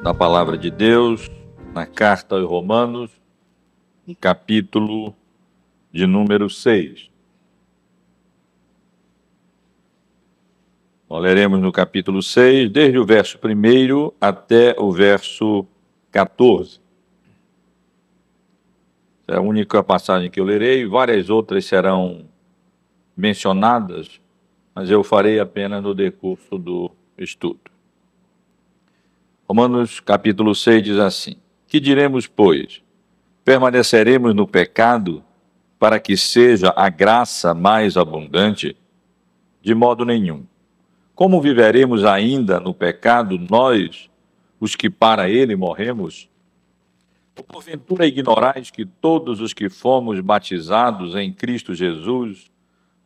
na palavra de Deus, na carta aos Romanos, no capítulo de número 6. Nós leremos no capítulo 6, desde o verso 1 até o verso 14. É a única passagem que eu lerei, várias outras serão mencionadas, mas eu farei apenas no decurso do estudo. Romanos capítulo 6 diz assim: Que diremos, pois? Permaneceremos no pecado para que seja a graça mais abundante? De modo nenhum. Como viveremos ainda no pecado nós, os que para ele morremos? Ou porventura ignorais que todos os que fomos batizados em Cristo Jesus,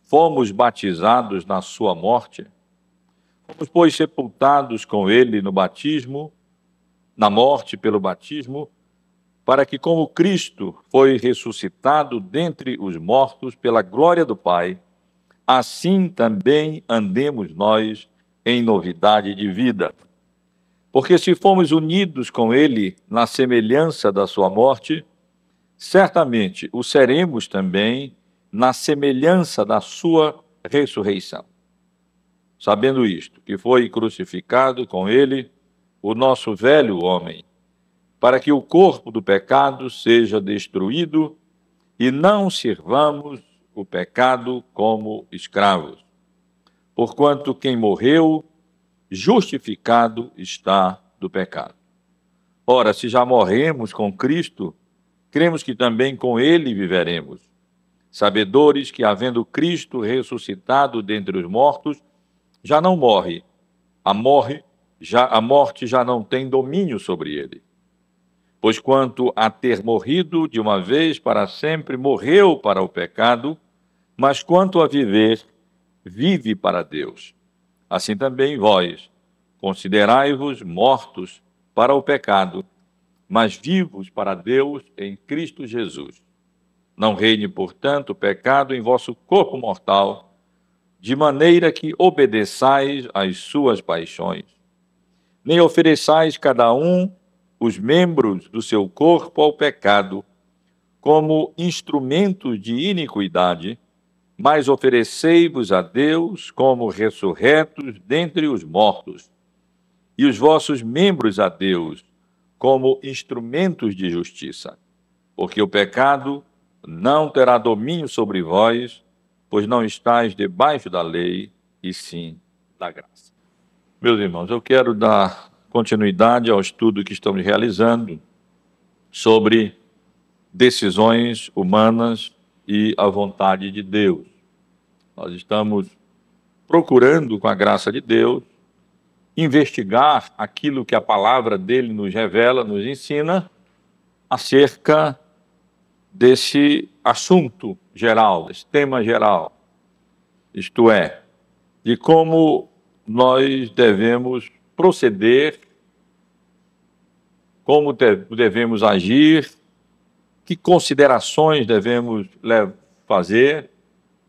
fomos batizados na sua morte? Fomos, pois, sepultados com ele no batismo, na morte pelo batismo, para que, como Cristo foi ressuscitado dentre os mortos pela glória do Pai, assim também andemos nós em novidade de vida. Porque se fomos unidos com ele na semelhança da sua morte, certamente o seremos também na semelhança da sua ressurreição. Sabendo isto, que foi crucificado com ele o nosso velho homem, para que o corpo do pecado seja destruído e não sirvamos o pecado como escravos. Porquanto quem morreu, justificado está do pecado. Ora, se já morremos com Cristo, cremos que também com ele viveremos, sabedores que, havendo Cristo ressuscitado dentre os mortos, já não morre, a morte já não tem domínio sobre ele. Pois quanto a ter morrido de uma vez para sempre, morreu para o pecado, mas quanto a viver, vive para Deus. Assim também vós, considerai-vos mortos para o pecado, mas vivos para Deus em Cristo Jesus. Não reine, portanto, o pecado em vosso corpo mortal, de maneira que obedeçais às suas paixões. Nem ofereçais cada um os membros do seu corpo ao pecado, como instrumentos de iniquidade, mas oferecei-vos a Deus como ressurretos dentre os mortos, e os vossos membros a Deus como instrumentos de justiça. Porque o pecado não terá domínio sobre vós, pois não estáis debaixo da lei, e sim da graça. Meus irmãos, eu quero dar continuidade ao estudo que estamos realizando sobre decisões humanas e a vontade de Deus. Nós estamos procurando, com a graça de Deus, investigar aquilo que a palavra dele nos revela, nos ensina, acerca desse assunto geral, desse tema geral, isto é, de como nós devemos proceder, como devemos agir, que considerações devemos fazer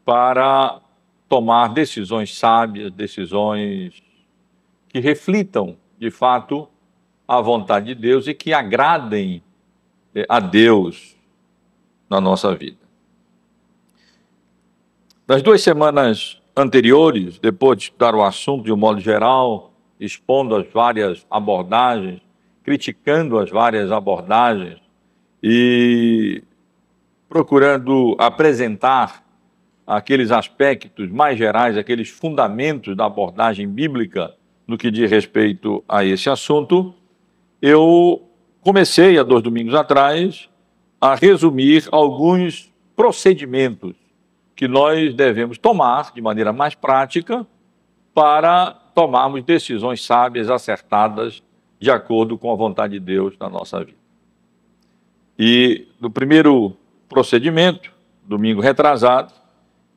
para tomar decisões sábias, decisões que reflitam, de fato, a vontade de Deus e que agradem a Deus na nossa vida. Nas 2 semanas anteriores, depois de estudar o assunto de um modo geral, expondo as várias abordagens, criticando as várias abordagens e procurando apresentar aqueles aspectos mais gerais, aqueles fundamentos da abordagem bíblica no que diz respeito a esse assunto, eu comecei, há 2 domingos atrás, a resumir alguns procedimentos que nós devemos tomar de maneira mais prática para tomarmos decisões sábias, acertadas, de acordo com a vontade de Deus na nossa vida. E no primeiro procedimento, domingo retrasado,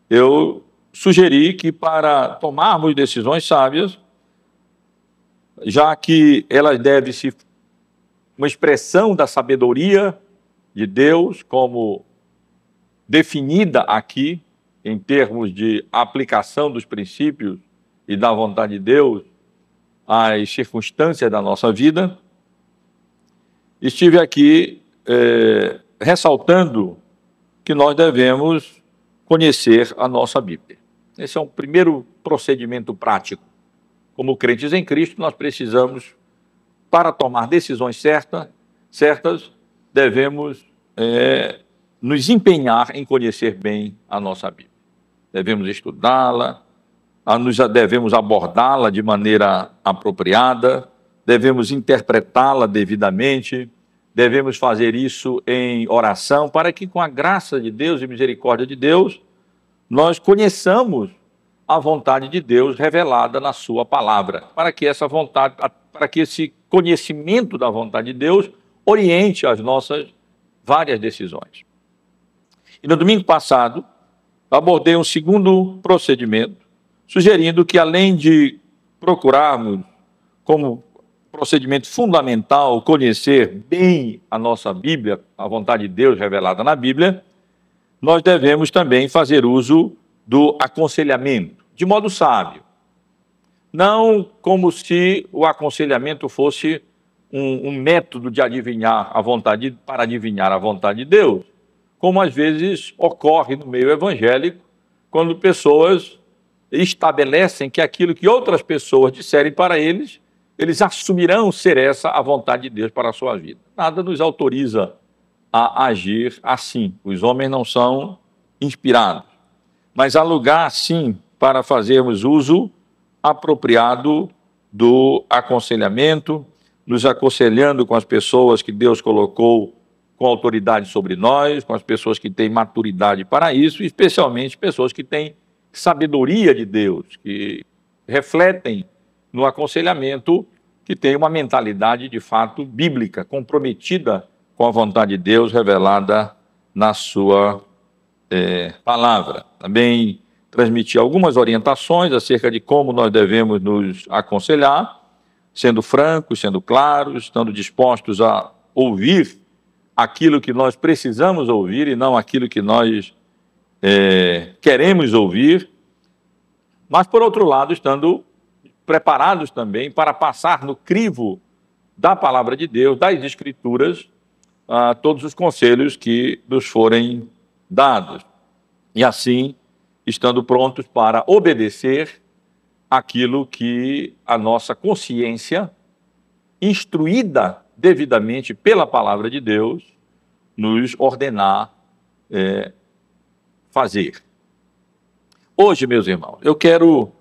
eu sugeri que para tomarmos decisões sábias, já que elas devem ser uma expressão da sabedoria de Deus, como definida aqui, em termos de aplicação dos princípios e da vontade de Deus às circunstâncias da nossa vida, estive aqui ressaltando que nós devemos conhecer a nossa Bíblia. Esse é um primeiro procedimento prático. Como crentes em Cristo, nós precisamos, para tomar decisões certas, devemos nos empenhar em conhecer bem a nossa Bíblia. Devemos estudá-la, devemos abordá-la de maneira apropriada, devemos interpretá-la devidamente, devemos fazer isso em oração, para que, com a graça de Deus e misericórdia de Deus, nós conheçamos a vontade de Deus revelada na sua palavra, para que esse conhecimento da vontade de Deus oriente as nossas várias decisões. E no domingo passado, abordei um segundo procedimento, sugerindo que, além de procurarmos como procedimento fundamental conhecer bem a nossa Bíblia, a vontade de Deus revelada na Bíblia, nós devemos também fazer uso do aconselhamento, de modo sábio. Não como se o aconselhamento fosse um método de adivinhar para adivinhar a vontade de Deus, como às vezes ocorre no meio evangélico, quando pessoas estabelecem que aquilo que outras pessoas disserem para eles, eles assumirão ser essa a vontade de Deus para a sua vida. Nada nos autoriza a agir assim. Os homens não são inspirados. Mas há lugar, sim, para fazermos uso apropriado do aconselhamento, nos aconselhando com as pessoas que Deus colocou com autoridade sobre nós, com as pessoas que têm maturidade para isso, especialmente pessoas que têm sabedoria de Deus, que refletem no aconselhamento, que tem uma mentalidade de fato bíblica, comprometida com a vontade de Deus revelada na sua palavra. Também transmiti algumas orientações acerca de como nós devemos nos aconselhar, sendo francos, sendo claros, estando dispostos a ouvir aquilo que nós precisamos ouvir e não aquilo que nós queremos ouvir, mas, por outro lado, estando preparados também para passar no crivo da palavra de Deus, das Escrituras, todos os conselhos que nos forem dados. E assim, estando prontos para obedecer aquilo que a nossa consciência, instruída devidamente pela palavra de Deus, nos ordenar fazer. Hoje, meus irmãos, eu quero,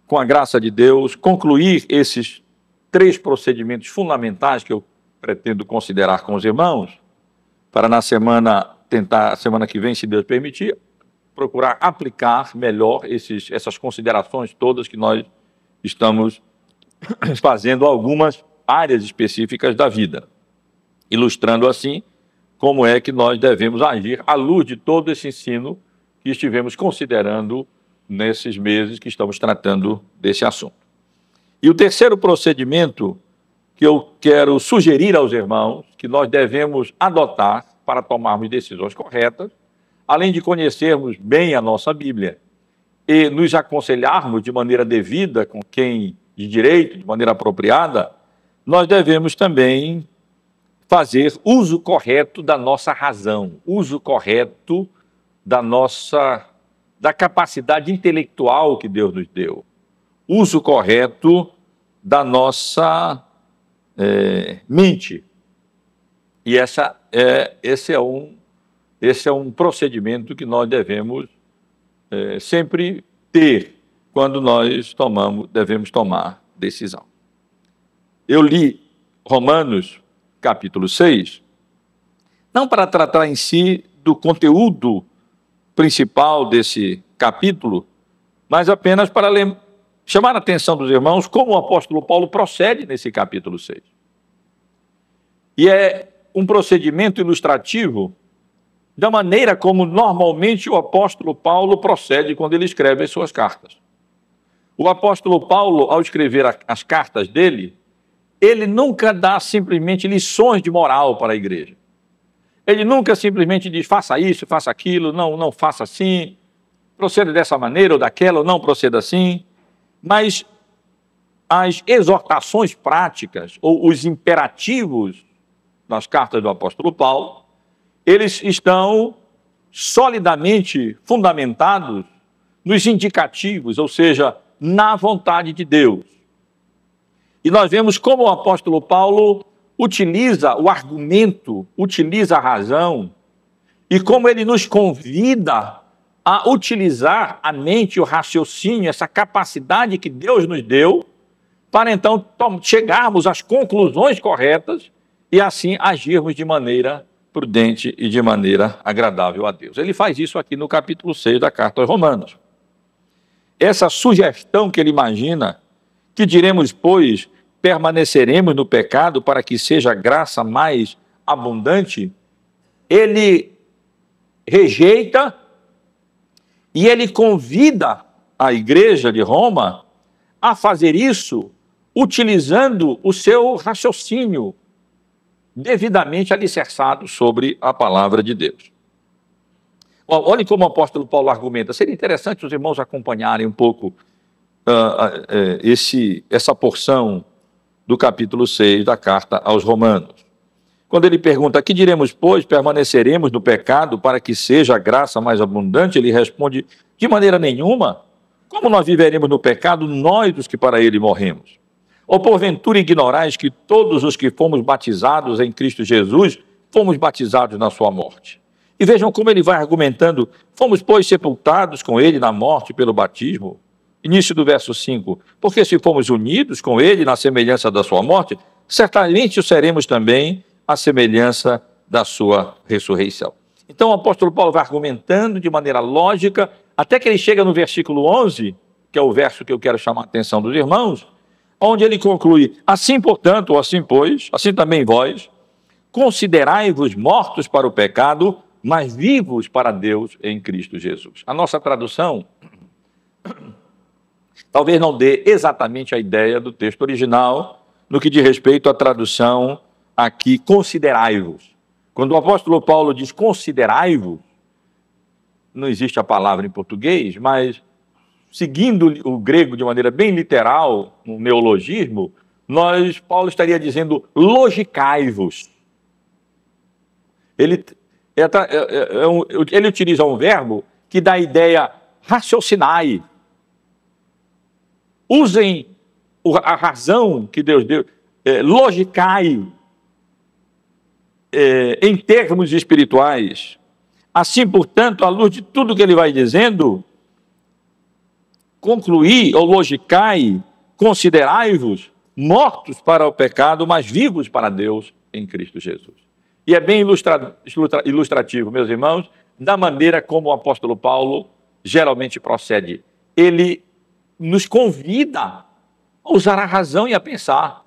com a graça de Deus, concluir esses 3 procedimentos fundamentais que eu pretendo considerar com os irmãos, para na semana que vem, se Deus permitir, procurar aplicar melhor essas considerações todas que nós estamos fazendo algumas áreas específicas da vida, ilustrando assim como é que nós devemos agir à luz de todo esse ensino que estivemos considerando nesses meses que estamos tratando desse assunto. E o terceiro procedimento que eu quero sugerir aos irmãos que nós devemos adotar para tomarmos decisões corretas, além de conhecermos bem a nossa Bíblia e nos aconselharmos de maneira devida com quem de direito, de maneira apropriada, nós devemos também fazer uso correto da nossa razão, uso correto da capacidade intelectual que Deus nos deu, uso correto da nossa mente. E esse é um procedimento que nós devemos sempre ter quando nós devemos tomar decisão. Eu li Romanos, capítulo 6, não para tratar em si do conteúdo principal desse capítulo, mas apenas para chamar a atenção dos irmãos como o apóstolo Paulo procede nesse capítulo 6. E é um procedimento ilustrativo da maneira como normalmente o apóstolo Paulo procede quando ele escreve as suas cartas. O apóstolo Paulo, ao escrever as cartas dele, ele nunca dá simplesmente lições de moral para a igreja. Ele nunca simplesmente diz, faça isso, faça aquilo, não faça assim, proceda dessa maneira ou daquela, ou não proceda assim. Mas as exortações práticas, ou os imperativos nas cartas do apóstolo Paulo, eles estão solidamente fundamentados nos indicativos, ou seja, na vontade de Deus. E nós vemos como o apóstolo Paulo utiliza o argumento, utiliza a razão, e como ele nos convida a utilizar a mente, o raciocínio, essa capacidade que Deus nos deu, para então chegarmos às conclusões corretas e assim agirmos de maneira prudente e de maneira agradável a Deus. Ele faz isso aqui no capítulo 6 da carta aos Romanos. Essa sugestão que ele imagina, que diremos, pois, permaneceremos no pecado para que seja a graça mais abundante, ele rejeita e ele convida a igreja de Roma a fazer isso utilizando o seu raciocínio devidamente alicerçado sobre a palavra de Deus. Olhem como o apóstolo Paulo argumenta. Seria interessante os irmãos acompanharem um pouco essa porção do capítulo 6 da carta aos Romanos. Quando ele pergunta, que diremos, pois, permaneceremos no pecado para que seja a graça mais abundante? Ele responde, de maneira nenhuma. Como nós viveremos no pecado, nós os que para ele morremos? Ou porventura ignorais que todos os que fomos batizados em Cristo Jesus, fomos batizados na sua morte? E vejam como ele vai argumentando, fomos, pois, sepultados com ele na morte pelo batismo. Início do verso 5, porque se fomos unidos com ele na semelhança da sua morte, certamente o seremos também à semelhança da sua ressurreição. Então o apóstolo Paulo vai argumentando de maneira lógica, até que ele chega no versículo 11, que é o verso que eu quero chamar a atenção dos irmãos, onde ele conclui, assim portanto, ou assim pois, assim também vós, considerai-vos mortos para o pecado, mas vivos para Deus em Cristo Jesus. A nossa tradução talvez não dê exatamente a ideia do texto original, no que diz respeito à tradução aqui, considerai-vos. Quando o apóstolo Paulo diz considerai-vos, não existe a palavra em português, mas seguindo o grego de maneira bem literal, um neologismo, Paulo estaria dizendo logicai-vos. Ele utiliza um verbo que dá a ideia raciocinai. Usem a razão que Deus deu, logicai, em termos espirituais. Assim, portanto, à luz de tudo que ele vai dizendo, concluí, ou logicai, considerai-vos mortos para o pecado, mas vivos para Deus em Cristo Jesus. E é bem ilustrativo, meus irmãos, da maneira como o apóstolo Paulo geralmente procede. Ele nos convida a usar a razão e a pensar.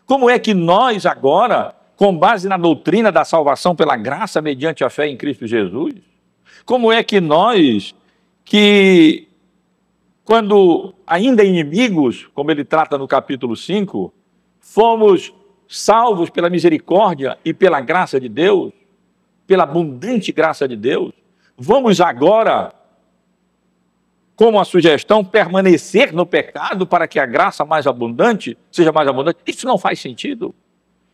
Como é que nós agora, com base na doutrina da salvação pela graça mediante a fé em Cristo Jesus, como é que nós, que quando ainda inimigos, como ele trata no capítulo 5, fomos salvos pela misericórdia e pela graça de Deus, pela abundante graça de Deus, vamos agora, como a sugestão, permanecer no pecado para que a graça mais abundante seja mais abundante? Isso não faz sentido.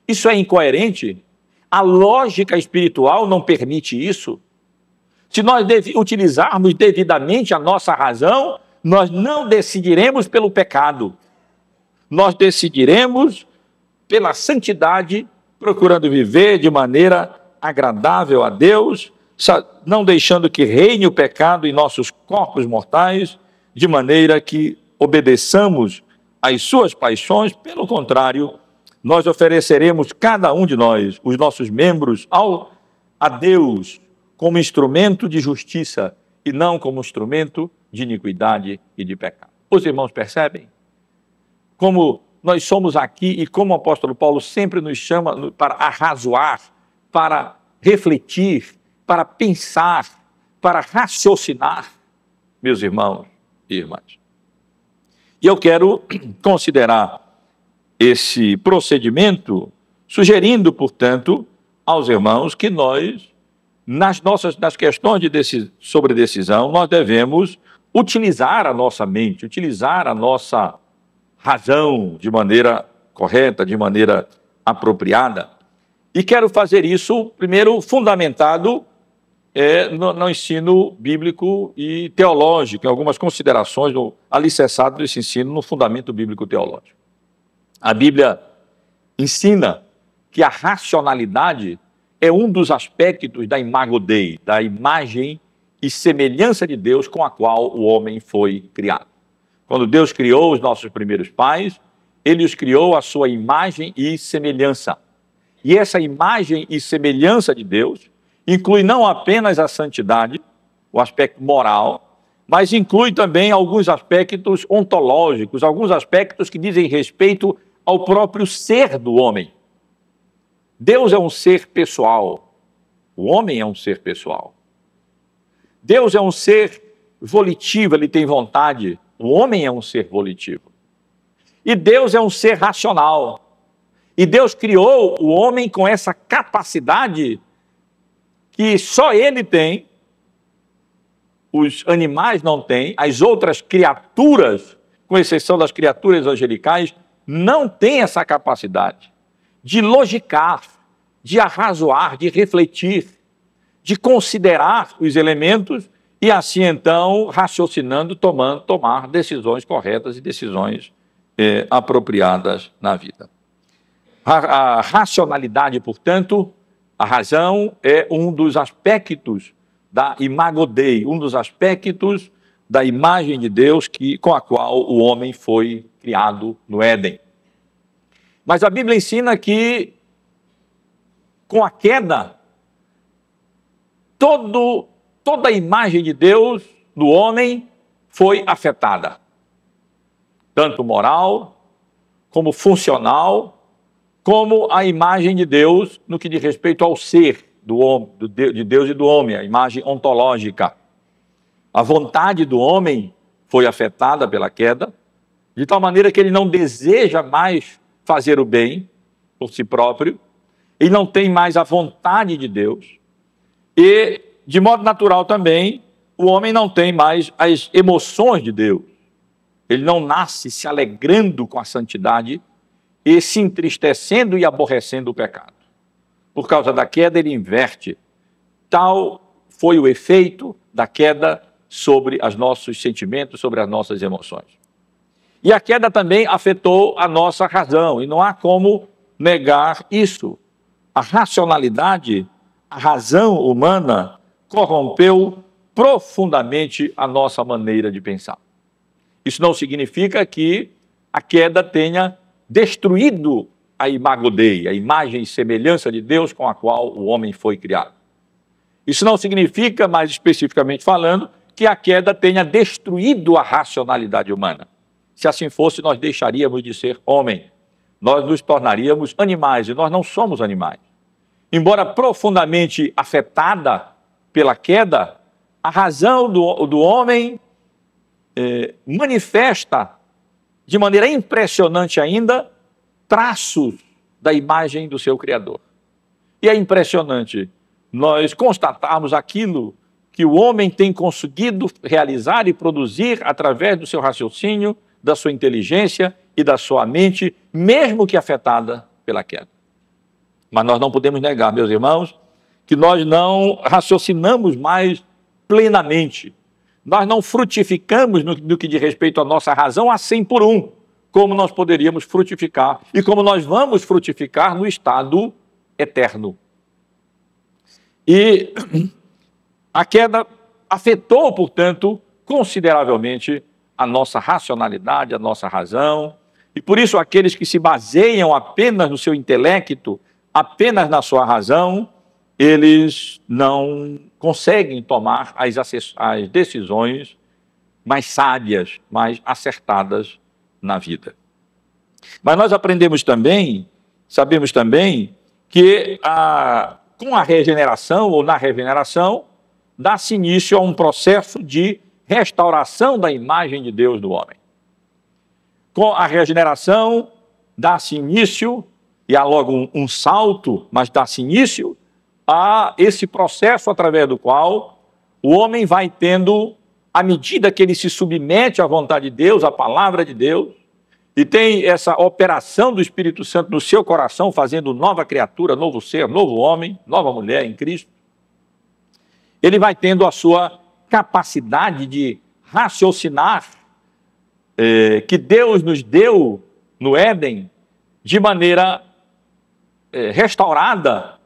Isso é incoerente. A lógica espiritual não permite isso. Se nós utilizarmos devidamente a nossa razão, nós não decidiremos pelo pecado. Nós decidiremos pela santidade, procurando viver de maneira agradável a Deus, não deixando que reine o pecado em nossos corpos mortais, de maneira que obedeçamos às suas paixões. Pelo contrário, nós ofereceremos, cada um de nós, os nossos membros a Deus como instrumento de justiça e não como instrumento de iniquidade e de pecado. Os irmãos percebem como nós somos aqui e como o apóstolo Paulo sempre nos chama para arrazoar, para refletir, para pensar, para raciocinar, meus irmãos e irmãs. E eu quero considerar esse procedimento, sugerindo, portanto, aos irmãos que nós, nas questões sobre decisão, nós devemos utilizar a nossa mente, utilizar a nossa razão de maneira correta, de maneira apropriada. E quero fazer isso, primeiro, fundamentado no ensino bíblico e teológico, em algumas considerações alicerçado desse ensino no fundamento bíblico teológico. A Bíblia ensina que a racionalidade é um dos aspectos da imago Dei, da imagem e semelhança de Deus com a qual o homem foi criado. Quando Deus criou os nossos primeiros pais, Ele os criou à sua imagem e semelhança. E essa imagem e semelhança de Deus inclui não apenas a santidade, o aspecto moral, mas inclui também alguns aspectos ontológicos, alguns aspectos que dizem respeito ao próprio ser do homem. Deus é um ser pessoal, o homem é um ser pessoal. Deus é um ser volitivo, ele tem vontade, o homem é um ser volitivo. E Deus é um ser racional. E Deus criou o homem com essa capacidade que só ele tem, os animais não têm, as outras criaturas, com exceção das criaturas angelicais, não têm essa capacidade de logicar, de arrazoar, de refletir, de considerar os elementos e assim então, raciocinando, tomar decisões corretas e decisões apropriadas na vida. A racionalidade, portanto, a razão é um dos aspectos da imago Dei, um dos aspectos da imagem de Deus com a qual o homem foi criado no Éden. Mas a Bíblia ensina que, com a queda, toda a imagem de Deus do homem foi afetada, tanto moral, como funcional, como a imagem de Deus no que diz respeito ao ser de Deus e do homem, a imagem ontológica. A vontade do homem foi afetada pela queda, de tal maneira que ele não deseja mais fazer o bem por si próprio, ele não tem mais a vontade de Deus, e, de modo natural também, o homem não tem mais as emoções de Deus. Ele não nasce se alegrando com a santidade e se entristecendo e aborrecendo o pecado. Por causa da queda, ele inverte. Tal foi o efeito da queda sobre os nossos sentimentos, sobre as nossas emoções. E a queda também afetou a nossa razão, e não há como negar isso. A racionalidade, a razão humana, corrompeu profundamente a nossa maneira de pensar. Isso não significa que a queda tenha destruído a imago Dei, a imagem e semelhança de Deus com a qual o homem foi criado. Isso não significa, mais especificamente falando, que a queda tenha destruído a racionalidade humana. Se assim fosse, nós deixaríamos de ser homem. Nós nos tornaríamos animais, e nós não somos animais. Embora profundamente afetada pela queda, a razão do homem manifesta de maneira impressionante ainda traços da imagem do seu Criador. E é impressionante nós constatarmos aquilo que o homem tem conseguido realizar e produzir através do seu raciocínio, da sua inteligência e da sua mente, mesmo que afetada pela queda. Mas nós não podemos negar, meus irmãos, que nós não raciocinamos mais plenamente. Nós não frutificamos no que diz respeito à nossa razão a 100 por 1, como nós poderíamos frutificar e como nós vamos frutificar no estado eterno. E a queda afetou, portanto, consideravelmente a nossa racionalidade, a nossa razão, e por isso aqueles que se baseiam apenas no seu intelecto, apenas na sua razão, eles não conseguem tomar as decisões mais sábias, mais acertadas na vida. Mas nós aprendemos também, sabemos também, que com a regeneração ou na regeneração, dá-se início a um processo de restauração da imagem de Deus no homem. Com a regeneração, dá-se início, e há logo um salto, mas dá-se início a esse processo através do qual o homem vai tendo, à medida que ele se submete à vontade de Deus, à palavra de Deus, e tem essa operação do Espírito Santo no seu coração, fazendo nova criatura, novo ser, novo homem, nova mulher em Cristo, ele vai tendo a sua capacidade de raciocinar, que Deus nos deu no Éden, de maneira restaurada,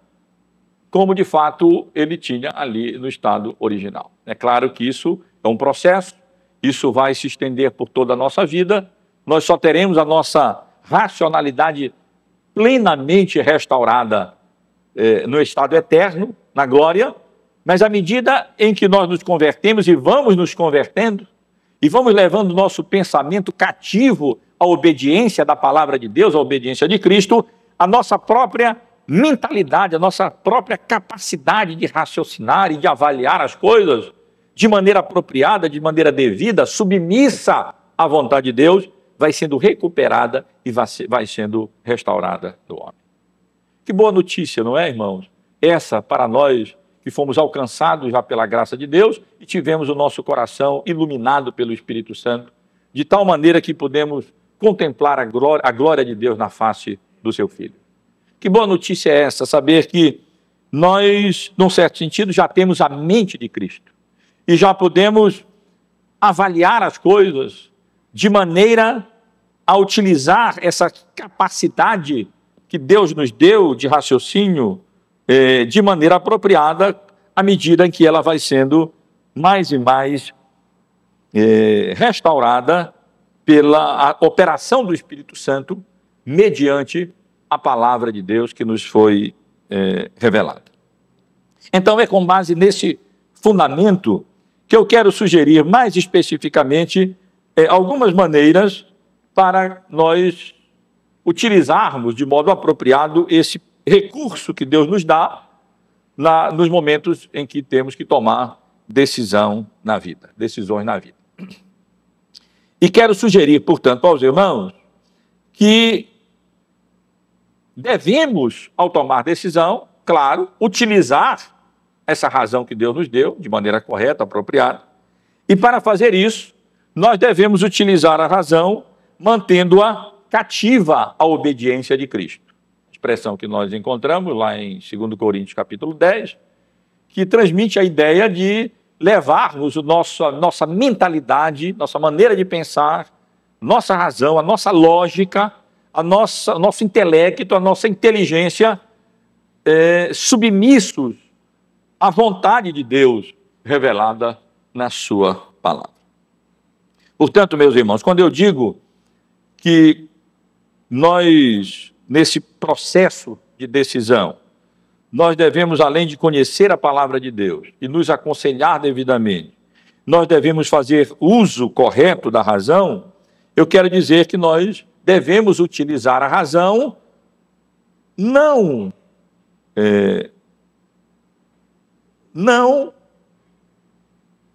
como de fato ele tinha ali no estado original. É claro que isso é um processo, isso vai se estender por toda a nossa vida, nós só teremos a nossa racionalidade plenamente restaurada no estado eterno, na glória, mas à medida em que nós nos convertemos e vamos nos convertendo, e vamos levando o nosso pensamento cativo à obediência da palavra de Deus, à obediência de Cristo, a nossa própria mentalidade, a nossa própria capacidade de raciocinar e de avaliar as coisas de maneira apropriada, de maneira devida, submissa à vontade de Deus, vai sendo recuperada e vai sendo restaurada do homem. Que boa notícia, não é, irmãos? Essa para nós que fomos alcançados já pela graça de Deus e tivemos o nosso coração iluminado pelo Espírito Santo, de tal maneira que podemos contemplar a glória de Deus na face do seu Filho. Que boa notícia é essa, saber que nós, num certo sentido, já temos a mente de Cristo e já podemos avaliar as coisas de maneira a utilizar essa capacidade que Deus nos deu de raciocínio de maneira apropriada, à medida em que ela vai sendo mais e mais restaurada pela operação do Espírito Santo, mediante a palavra de Deus que nos foi revelada. Então é com base nesse fundamento que eu quero sugerir mais especificamente algumas maneiras para nós utilizarmos de modo apropriado esse recurso que Deus nos dá nos momentos em que temos que tomar decisões na vida. E quero sugerir, portanto, aos irmãos que devemos, ao tomar decisão, claro, utilizar essa razão que Deus nos deu de maneira correta, apropriada, e para fazer isso, nós devemos utilizar a razão mantendo-a cativa à obediência de Cristo. Expressão que nós encontramos lá em 2 Coríntios capítulo 10, que transmite a ideia de levarmos nossa mentalidade, nossa maneira de pensar, nossa razão, a nossa lógica, nosso intelecto, a nossa inteligência submissos à vontade de Deus revelada na sua palavra. Portanto, meus irmãos, quando eu digo que nós, nesse processo de decisão, nós devemos, além de conhecer a palavra de Deus e nos aconselhar devidamente, nós devemos fazer uso correto da razão, eu quero dizer que nós devemos utilizar a razão não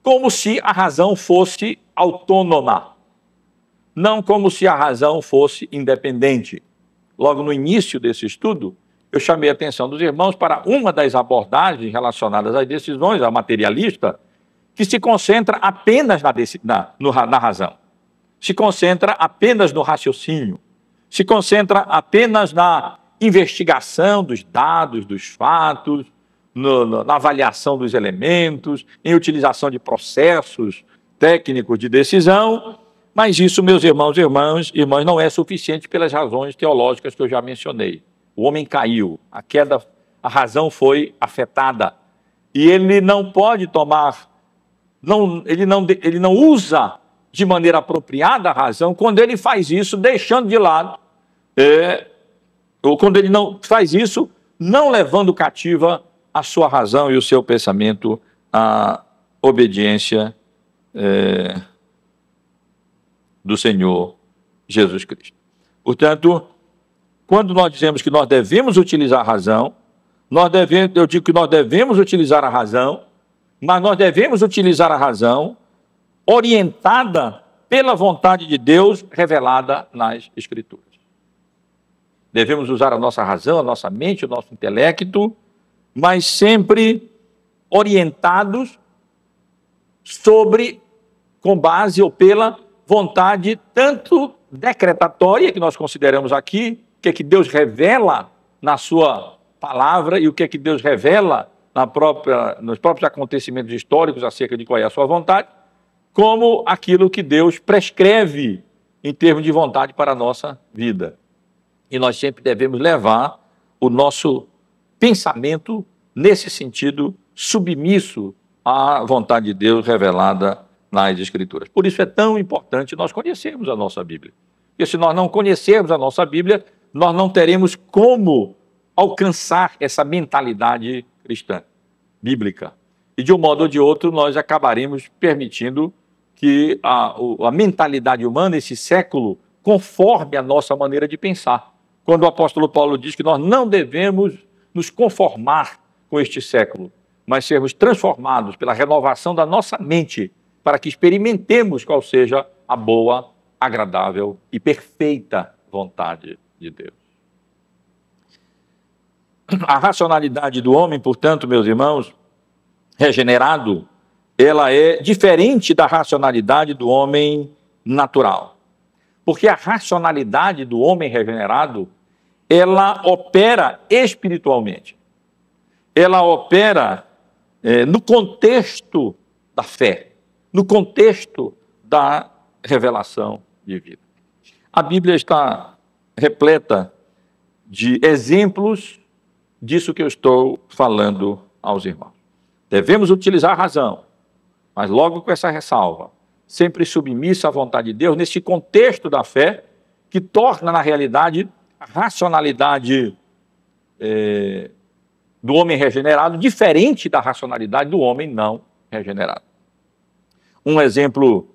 como se a razão fosse autônoma, não como se a razão fosse independente. Logo no início desse estudo, eu chamei a atenção dos irmãos para uma das abordagens relacionadas às decisões, a materialista, que se concentra apenas na razão, se concentra apenas no raciocínio, se concentra apenas na investigação dos dados, dos fatos, na avaliação dos elementos, em utilização de processos técnicos de decisão, mas isso, meus irmãos e irmãs, não é suficiente pelas razões teológicas que eu já mencionei. O homem caiu, a razão foi afetada, e ele não pode tomar, ele não usa de maneira apropriada a razão quando ele faz isso deixando de lado, ou quando ele não faz isso não levando cativa a sua razão e o seu pensamento à obediência do Senhor Jesus Cristo. Portanto, quando nós dizemos que nós devemos utilizar a razão, eu digo que nós devemos utilizar a razão, mas nós devemos utilizar a razão orientada pela vontade de Deus revelada nas Escrituras. Devemos usar a nossa razão, a nossa mente, o nosso intelecto, mas sempre orientados com base ou pela vontade tanto decretatória que nós consideramos aqui, o que é que Deus revela na sua palavra e o que é que Deus revela nos próprios acontecimentos históricos acerca de qual é a sua vontade, como aquilo que Deus prescreve em termos de vontade para a nossa vida. E nós sempre devemos levar o nosso pensamento nesse sentido submisso à vontade de Deus revelada nas Escrituras. Por isso é tão importante nós conhecermos a nossa Bíblia. Porque se nós não conhecermos a nossa Bíblia, nós não teremos como alcançar essa mentalidade cristã, bíblica. E de um modo ou de outro, nós acabaremos permitindo que a mentalidade humana, esse século, conforme a nossa maneira de pensar. Quando o apóstolo Paulo diz que nós não devemos nos conformar com este século, mas sermos transformados pela renovação da nossa mente, para que experimentemos qual seja a boa, agradável e perfeita vontade de Deus. A racionalidade do homem, portanto, meus irmãos, regenerado, ela é diferente da racionalidade do homem natural. Porque a racionalidade do homem regenerado, ela opera espiritualmente. Ela opera no contexto da fé, no contexto da revelação divina. A Bíblia está repleta de exemplos disso que eu estou falando aos irmãos. Devemos utilizar a razão, mas logo com essa ressalva, sempre submissa à vontade de Deus, nesse contexto da fé, que torna, na realidade, a racionalidade do homem regenerado diferente da racionalidade do homem não regenerado. Um exemplo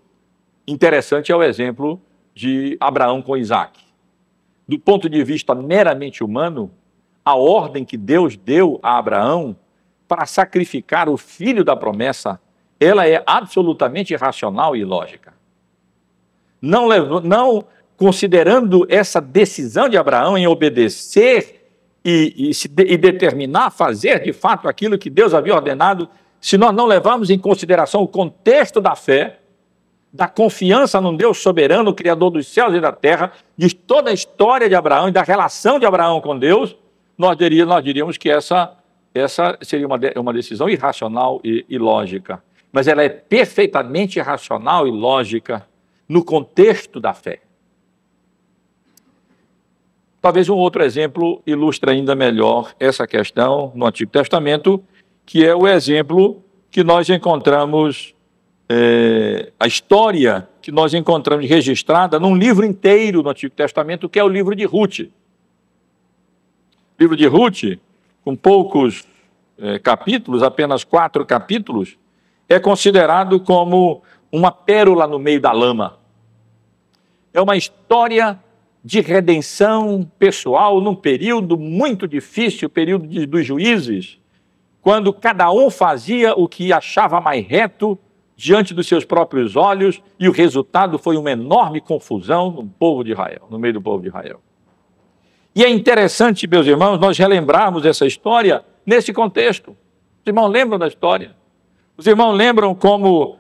interessante é o exemplo de Abraão com Isaac. Do ponto de vista meramente humano, a ordem que Deus deu a Abraão para sacrificar o filho da promessa, ela é absolutamente irracional e ilógica. Não considerando essa decisão de Abraão em obedecer e determinar fazer de fato aquilo que Deus havia ordenado, se nós não levarmos em consideração o contexto da fé, da confiança num Deus soberano, Criador dos céus e da terra, de toda a história de Abraão e da relação de Abraão com Deus, nós diríamos que essa seria uma decisão irracional e ilógica. Mas ela é perfeitamente racional e lógica no contexto da fé. Talvez um outro exemplo ilustre ainda melhor essa questão no Antigo Testamento, que é o exemplo que nós encontramos, a história que nós encontramos registrada num livro inteiro no Antigo Testamento, que é o livro de Ruth. O livro de Ruth, com poucos capítulos, apenas 4 capítulos, é considerado como uma pérola no meio da lama. É uma história de redenção pessoal num período muito difícil, o período dos juízes, quando cada um fazia o que achava mais reto diante dos seus próprios olhos, e o resultado foi uma enorme confusão no povo de Israel, no meio do povo de Israel. E é interessante, meus irmãos, nós relembrarmos essa história nesse contexto. Os irmãos lembram da história? Os irmãos lembram como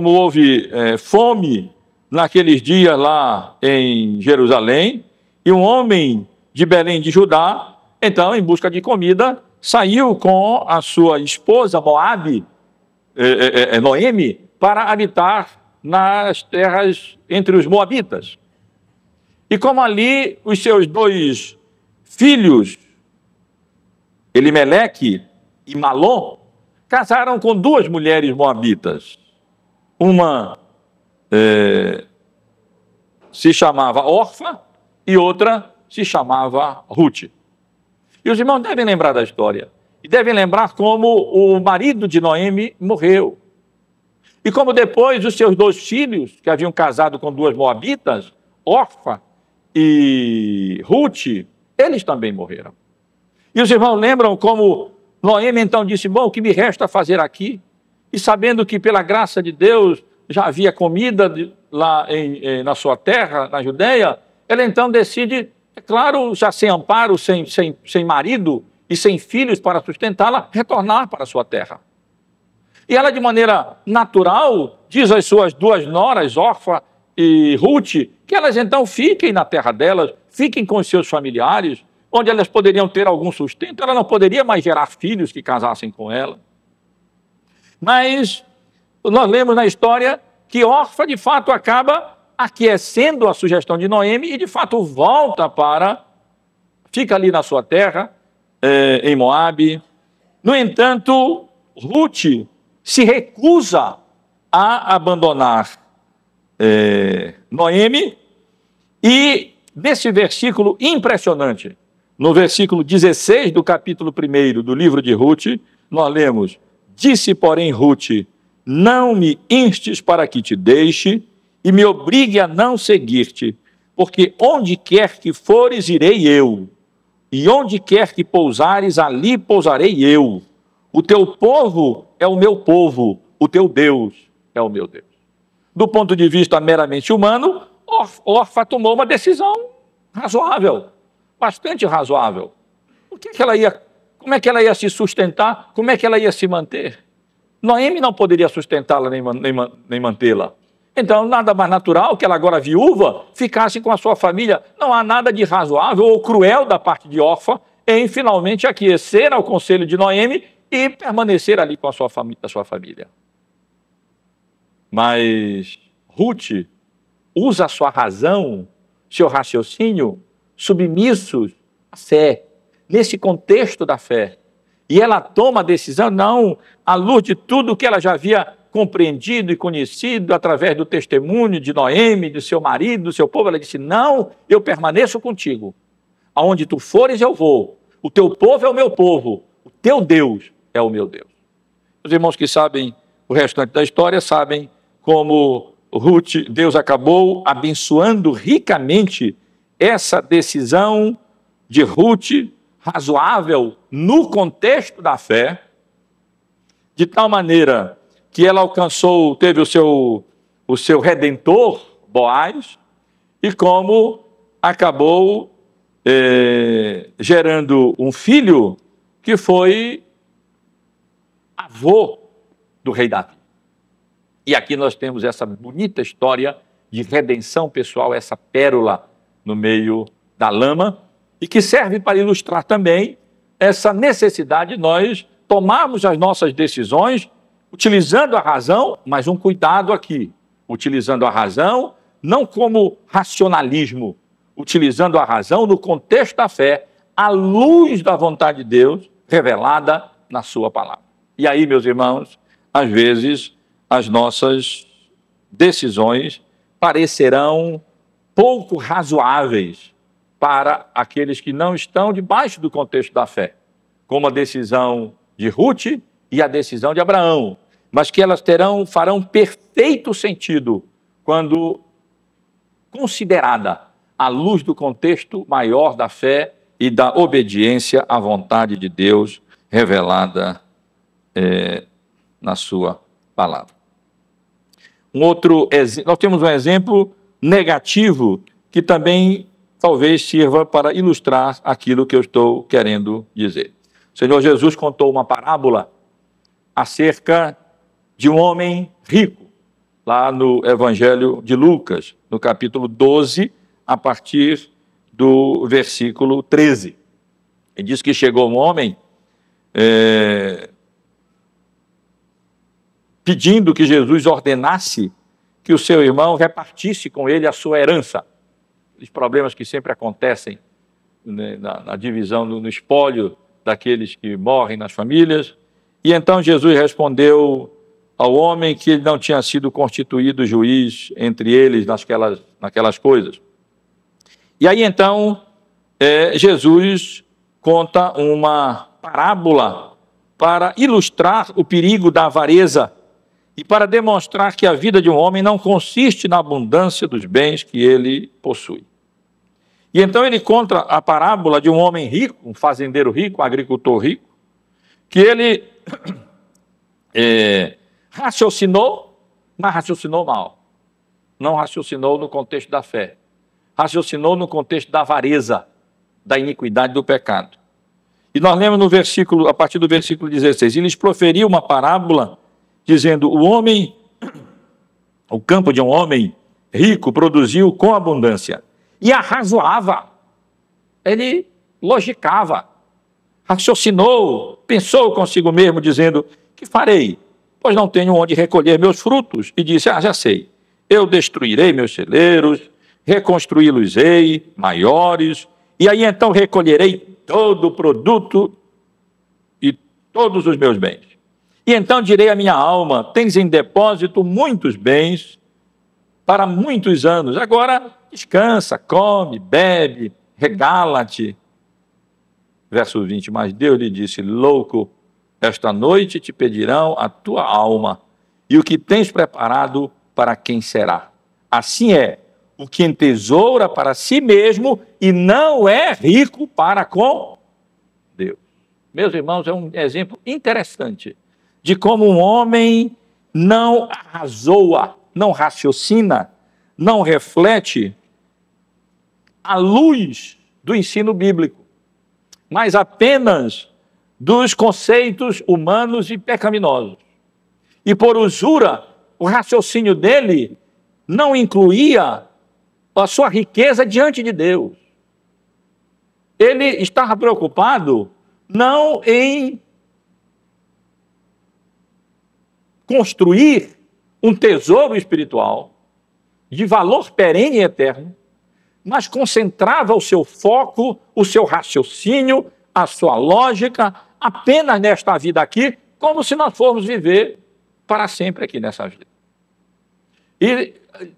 houve fome naqueles dias lá em Jerusalém, e um homem de Belém de Judá, então, em busca de comida, saiu com a sua esposa Moabe, Noemi, para habitar nas terras entre os moabitas. E como ali os seus 2 filhos, Elimeleque e Malom, casaram com 2 mulheres moabitas. Uma se chamava Orfa e outra se chamava Ruth. E os irmãos devem lembrar da história. E devem lembrar como o marido de Noemi morreu. E como depois os seus 2 filhos, que haviam casado com 2 moabitas, Orfa e Ruth, eles também morreram. E os irmãos lembram como Noemi então disse: bom, o que me resta fazer aqui? E sabendo que pela graça de Deus já havia comida lá na sua terra, na Judeia, ela então decide, é claro, já sem amparo, sem marido e sem filhos para sustentá-la, retornar para a sua terra. E ela, de maneira natural, diz às suas 2 noras, Orfa e Ruth, que elas então fiquem na terra delas, fiquem com os seus familiares, onde elas poderiam ter algum sustento. Ela não poderia mais gerar filhos que casassem com ela. Mas nós lemos na história que Orfa, de fato, acaba aquecendo a sugestão de Noemi e, de fato, fica ali na sua terra, em Moabe. No entanto, Ruth se recusa a abandonar Noemi, e nesse versículo impressionante, no versículo 16 do capítulo 1 do livro de Ruth, nós lemos: disse, porém, Ruth, não me instes para que te deixe e me obrigue a não seguir-te, porque onde quer que fores, irei eu, e onde quer que pousares, ali pousarei eu. O teu povo é o meu povo, o teu Deus é o meu Deus. Do ponto de vista meramente humano, Orfa tomou uma decisão razoável, bastante razoável. Como é que ela ia se sustentar? Como é que ela ia se manter? Noemi não poderia sustentá-la nem mantê-la. Então, nada mais natural que ela, agora viúva, ficasse com a sua família. Não há nada de razoável ou cruel da parte de Orfa em finalmente aquecer ao conselho de Noemi e permanecer ali com a sua família. Mas Ruth usa a sua razão, seu raciocínio, submissos à fé, nesse contexto da fé. E ela toma a decisão, não à luz de tudo que ela já havia compreendido e conhecido através do testemunho de Noemi, de seu marido, do seu povo. Ela disse: não, eu permaneço contigo. Aonde tu fores, eu vou. O teu povo é o meu povo. O teu Deus é o meu Deus. Os irmãos que sabem o restante da história sabem como Ruth, Deus acabou abençoando ricamente essa decisão de Ruth, razoável no contexto da fé, de tal maneira que ela teve o seu redentor, Boaz, e como acabou gerando um filho que foi avô do rei Davi. E aqui nós temos essa bonita história de redenção pessoal, essa pérola no meio da lama, e que serve para ilustrar também essa necessidade de nós tomarmos as nossas decisões utilizando a razão, mas um cuidado aqui, utilizando a razão não como racionalismo, utilizando a razão no contexto da fé, à luz da vontade de Deus revelada na sua palavra. E aí, meus irmãos, às vezes as nossas decisões parecerão pouco razoáveis para aqueles que não estão debaixo do contexto da fé, como a decisão de Ruth e a decisão de Abraão, mas que elas farão perfeito sentido quando considerada à luz do contexto maior da fé e da obediência à vontade de Deus revelada na sua palavra. Nós temos um exemplo negativo que também talvez sirva para ilustrar aquilo que eu estou querendo dizer. O Senhor Jesus contou uma parábola acerca de um homem rico, lá no Evangelho de Lucas, no capítulo 12, a partir do versículo 13. Ele diz que chegou um homem pedindo que Jesus ordenasse que o seu irmão repartisse com ele a sua herança. Os problemas que sempre acontecem, né, na divisão, no espólio daqueles que morrem nas famílias. E então Jesus respondeu ao homem que ele não tinha sido constituído juiz entre eles naquelas coisas. E aí então Jesus conta uma parábola para ilustrar o perigo da avareza e para demonstrar que a vida de um homem não consiste na abundância dos bens que ele possui. E então ele conta a parábola de um homem rico, um fazendeiro rico, um agricultor rico, que ele raciocinou, mas raciocinou mal. Não raciocinou no contexto da fé. Raciocinou no contexto da avareza, da iniquidade, do pecado. E nós lemos no versículo, a partir do versículo 16, ele lhes proferiu uma parábola dizendo: o campo de um homem rico produziu com abundância e arrazoava. Ele logicava, raciocinou, pensou consigo mesmo, dizendo: que farei? Pois não tenho onde recolher meus frutos. E disse: já sei, eu destruirei meus celeiros, reconstruí-los-ei maiores, e aí então recolherei todo o produto e todos os meus bens. E então direi à minha alma: tens em depósito muitos bens para muitos anos. Agora descansa, come, bebe, regala-te. Verso 20, mas Deus lhe disse: louco, esta noite te pedirão a tua alma, e o que tens preparado para quem será? Assim é o que entesoura para si mesmo e não é rico para com Deus. Meus irmãos, é um exemplo interessante de como um homem não arrazoa, não raciocina, não reflete à luz do ensino bíblico, mas apenas dos conceitos humanos e pecaminosos. E por usura, o raciocínio dele não incluía a sua riqueza diante de Deus. Ele estava preocupado não em construir um tesouro espiritual de valor perene e eterno, mas concentrava o seu foco, o seu raciocínio, a sua lógica apenas nesta vida aqui, como se nós formos viver para sempre aqui nessa vida. E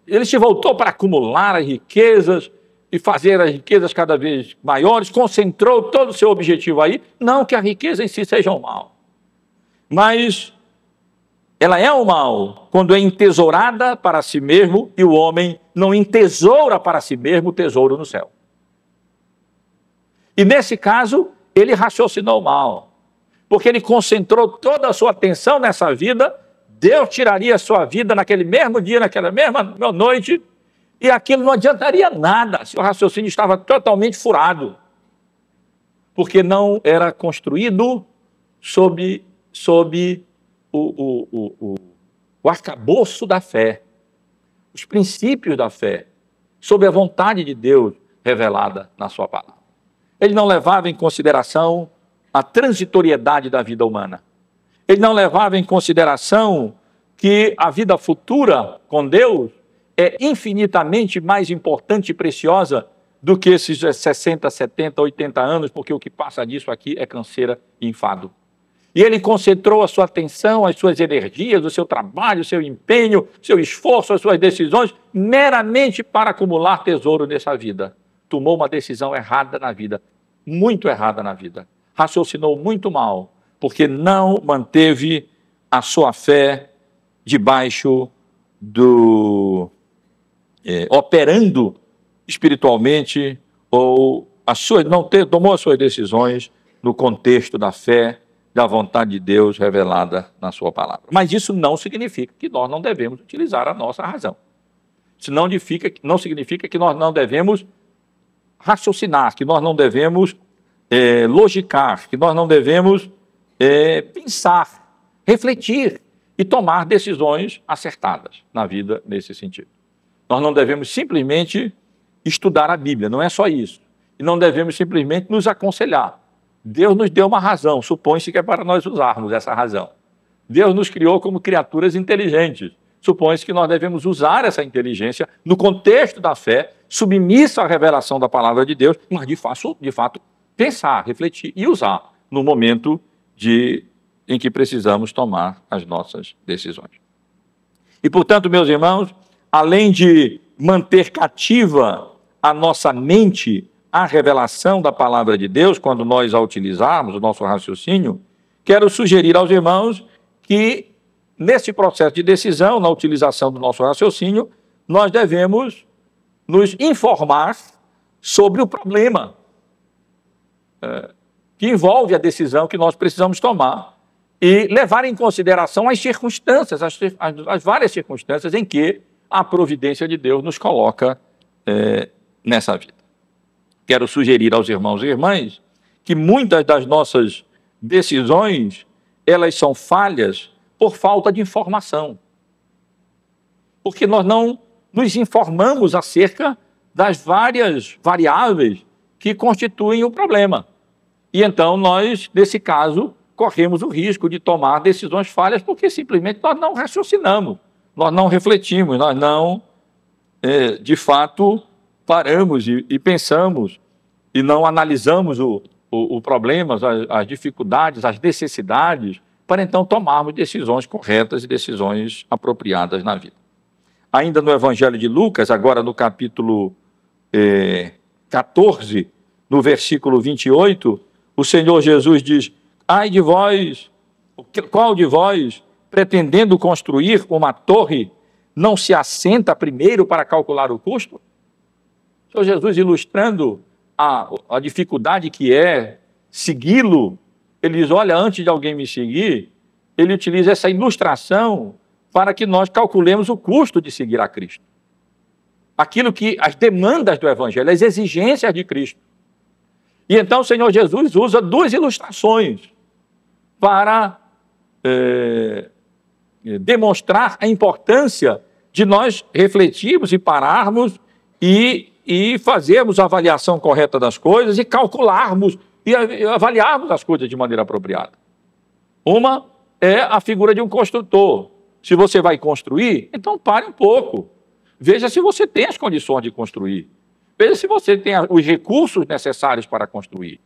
ele se voltou para acumular as riquezas e fazer as riquezas cada vez maiores, concentrou todo o seu objetivo aí. Não que a riqueza em si seja um mal, mas ela é um mal quando é entesourada para si mesmo e o homem não entesoura para si mesmo o tesouro no céu. E nesse caso, ele raciocinou mal, porque ele concentrou toda a sua atenção nessa vida. Deus tiraria a sua vida naquele mesmo dia, naquela mesma noite, e aquilo não adiantaria nada. Seu raciocínio estava totalmente furado, porque não era construído sob o arcabouço da fé, os princípios da fé, sob a vontade de Deus revelada na sua palavra. Ele não levava em consideração a transitoriedade da vida humana. Ele não levava em consideração que a vida futura com Deus é infinitamente mais importante e preciosa do que esses 60, 70, 80 anos, porque o que passa disso aqui é canseira e enfado. E ele concentrou a sua atenção, as suas energias, o seu trabalho, o seu empenho, seu esforço, as suas decisões, meramente para acumular tesouro nessa vida. Tomou uma decisão errada na vida, muito errada na vida. Raciocinou muito mal, porque não manteve a sua fé debaixo do... operando espiritualmente, ou tomou as suas decisões no contexto da fé, da vontade de Deus revelada na sua palavra. Mas isso não significa que nós não devemos utilizar a nossa razão. Isso não significa que nós não devemos raciocinar, que nós não devemos logicar, que nós não devemos pensar, refletir e tomar decisões acertadas na vida nesse sentido. Nós não devemos simplesmente estudar a Bíblia, não é só isso. E não devemos simplesmente nos aconselhar. Deus nos deu uma razão, supõe-se que é para nós usarmos essa razão. Deus nos criou como criaturas inteligentes. Supõe-se que nós devemos usar essa inteligência no contexto da fé, submissa à revelação da palavra de Deus, mas de fato pensar, refletir e usar no momento em que precisamos tomar as nossas decisões. E, portanto, meus irmãos, além de manter cativa a nossa mente à revelação da palavra de Deus, quando nós a utilizarmos, o nosso raciocínio, quero sugerir aos irmãos que, nesse processo de decisão, na utilização do nosso raciocínio, nós devemos nos informar sobre o problema que envolve a decisão que nós precisamos tomar e levar em consideração as circunstâncias, as várias circunstâncias em que a providência de Deus nos coloca nessa vida. Quero sugerir aos irmãos e irmãs que muitas das nossas decisões, elas são falhas por falta de informação. Porque nós não nos informamos acerca das várias variáveis que constituem o problema. E então nós, nesse caso, corremos o risco de tomar decisões falhas porque simplesmente nós não raciocinamos, nós não refletimos, nós não, de fato, paramos e pensamos e não analisamos o problema, as dificuldades, as necessidades, para então tomarmos decisões corretas e decisões apropriadas na vida. Ainda no Evangelho de Lucas, agora no capítulo 14, no versículo 28, o Senhor Jesus diz: ai de vós, qual de vós, pretendendo construir uma torre, não se assenta primeiro para calcular o custo? O Senhor Jesus, ilustrando a dificuldade que é segui-lo, ele diz: olha, antes de alguém me seguir, ele utiliza essa ilustração para que nós calculemos o custo de seguir a Cristo. Aquilo que, as demandas do Evangelho, as exigências de Cristo. E então o Senhor Jesus usa duas ilustrações para demonstrar a importância de nós refletirmos e pararmos e fazermos a avaliação correta das coisas e calcularmos e avaliarmos as coisas de maneira apropriada. Uma é a figura de um construtor. Se você vai construir, então pare um pouco. Veja se você tem as condições de construir. Veja se você tem os recursos necessários para construir.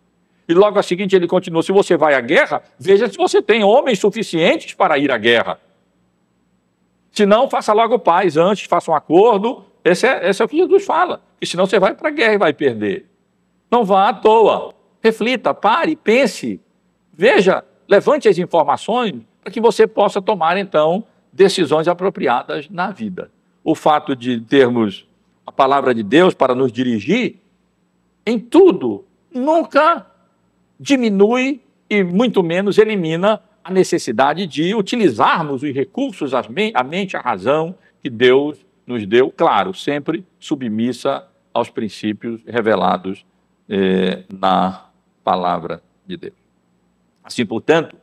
E logo a seguinte ele continua: se você vai à guerra, veja se você tem homens suficientes para ir à guerra. Se não, faça logo paz antes, faça um acordo. Esse é o que Jesus fala. E senão você vai para a guerra e vai perder. Não vá à toa. Reflita, pare, pense. Veja, levante as informações para que você possa tomar, então, decisões apropriadas na vida. O fato de termos a palavra de Deus para nos dirigir em tudo nunca diminui e muito menos elimina a necessidade de utilizarmos os recursos, a mente, a razão que Deus nos deu, claro, sempre submissa aos princípios revelados na palavra de Deus. Assim, portanto,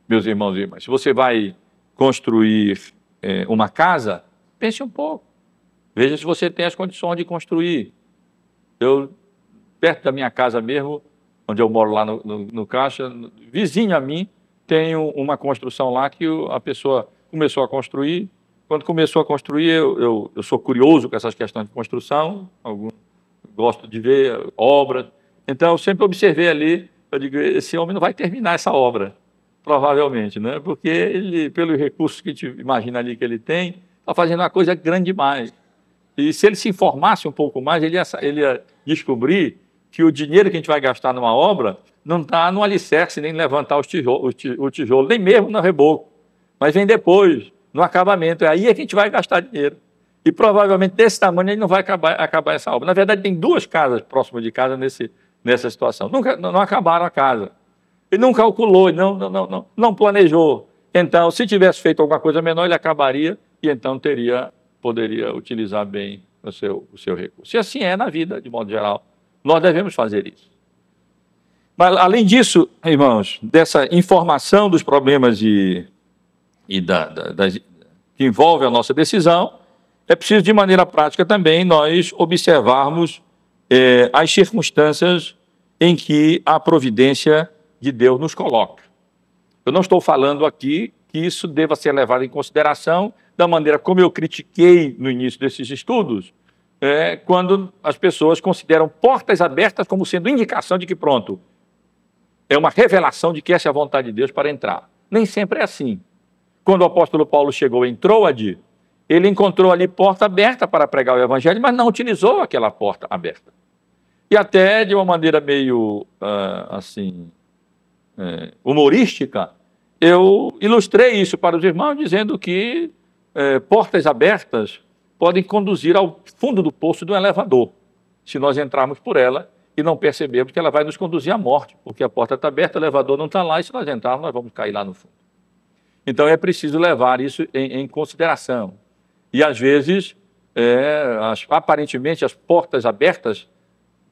meus irmãos e irmãs, se você vai construir uma casa, pense um pouco. Veja se você tem as condições de construir. Eu, perto da minha casa mesmo, onde eu moro lá no Caixa, vizinho a mim, tem uma construção lá que a pessoa começou a construir. Quando começou a construir, eu sou curioso com essas questões de construção, gosto de ver obras. Então, eu sempre observei ali, eu digo, esse homem não vai terminar essa obra, provavelmente, né? Porque ele, pelos recursos que a gente imagina ali que ele tem, está fazendo uma coisa grande demais. E se ele se informasse um pouco mais, ele ia descobrir que o dinheiro que a gente vai gastar numa obra não está no alicerce, nem levantar o tijolo, nem mesmo no reboco, mas vem depois, no acabamento. É aí que a gente vai gastar dinheiro. E provavelmente desse tamanho ele não vai acabar essa obra. Na verdade, tem duas casas próximas de casa nessa situação. Não acabaram a casa. Ele não calculou, não planejou. Então, se tivesse feito alguma coisa menor, ele acabaria e então poderia utilizar bem o seu recurso. E assim é na vida, de modo geral. Nós devemos fazer isso. Mas, além disso, irmãos, dessa informação dos problemas que envolve a nossa decisão, é preciso, de maneira prática também, nós observarmos as circunstâncias em que a providência de Deus nos coloca. Eu não estou falando aqui que isso deva ser levado em consideração da maneira como eu critiquei no início desses estudos, quando as pessoas consideram portas abertas como sendo indicação de que, pronto, é uma revelação de que essa é a vontade de Deus para entrar. Nem sempre é assim. Quando o apóstolo Paulo chegou em Troade, ele encontrou ali porta aberta para pregar o evangelho, mas não utilizou aquela porta aberta. E até de uma maneira meio, humorística, eu ilustrei isso para os irmãos, dizendo que portas abertas podem conduzir ao fundo do poço do elevador, se nós entrarmos por ela e não percebermos que ela vai nos conduzir à morte, porque a porta está aberta, o elevador não está lá, e se nós entrarmos, nós vamos cair lá no fundo. Então, é preciso levar isso em consideração. E, às vezes, aparentemente, as portas abertas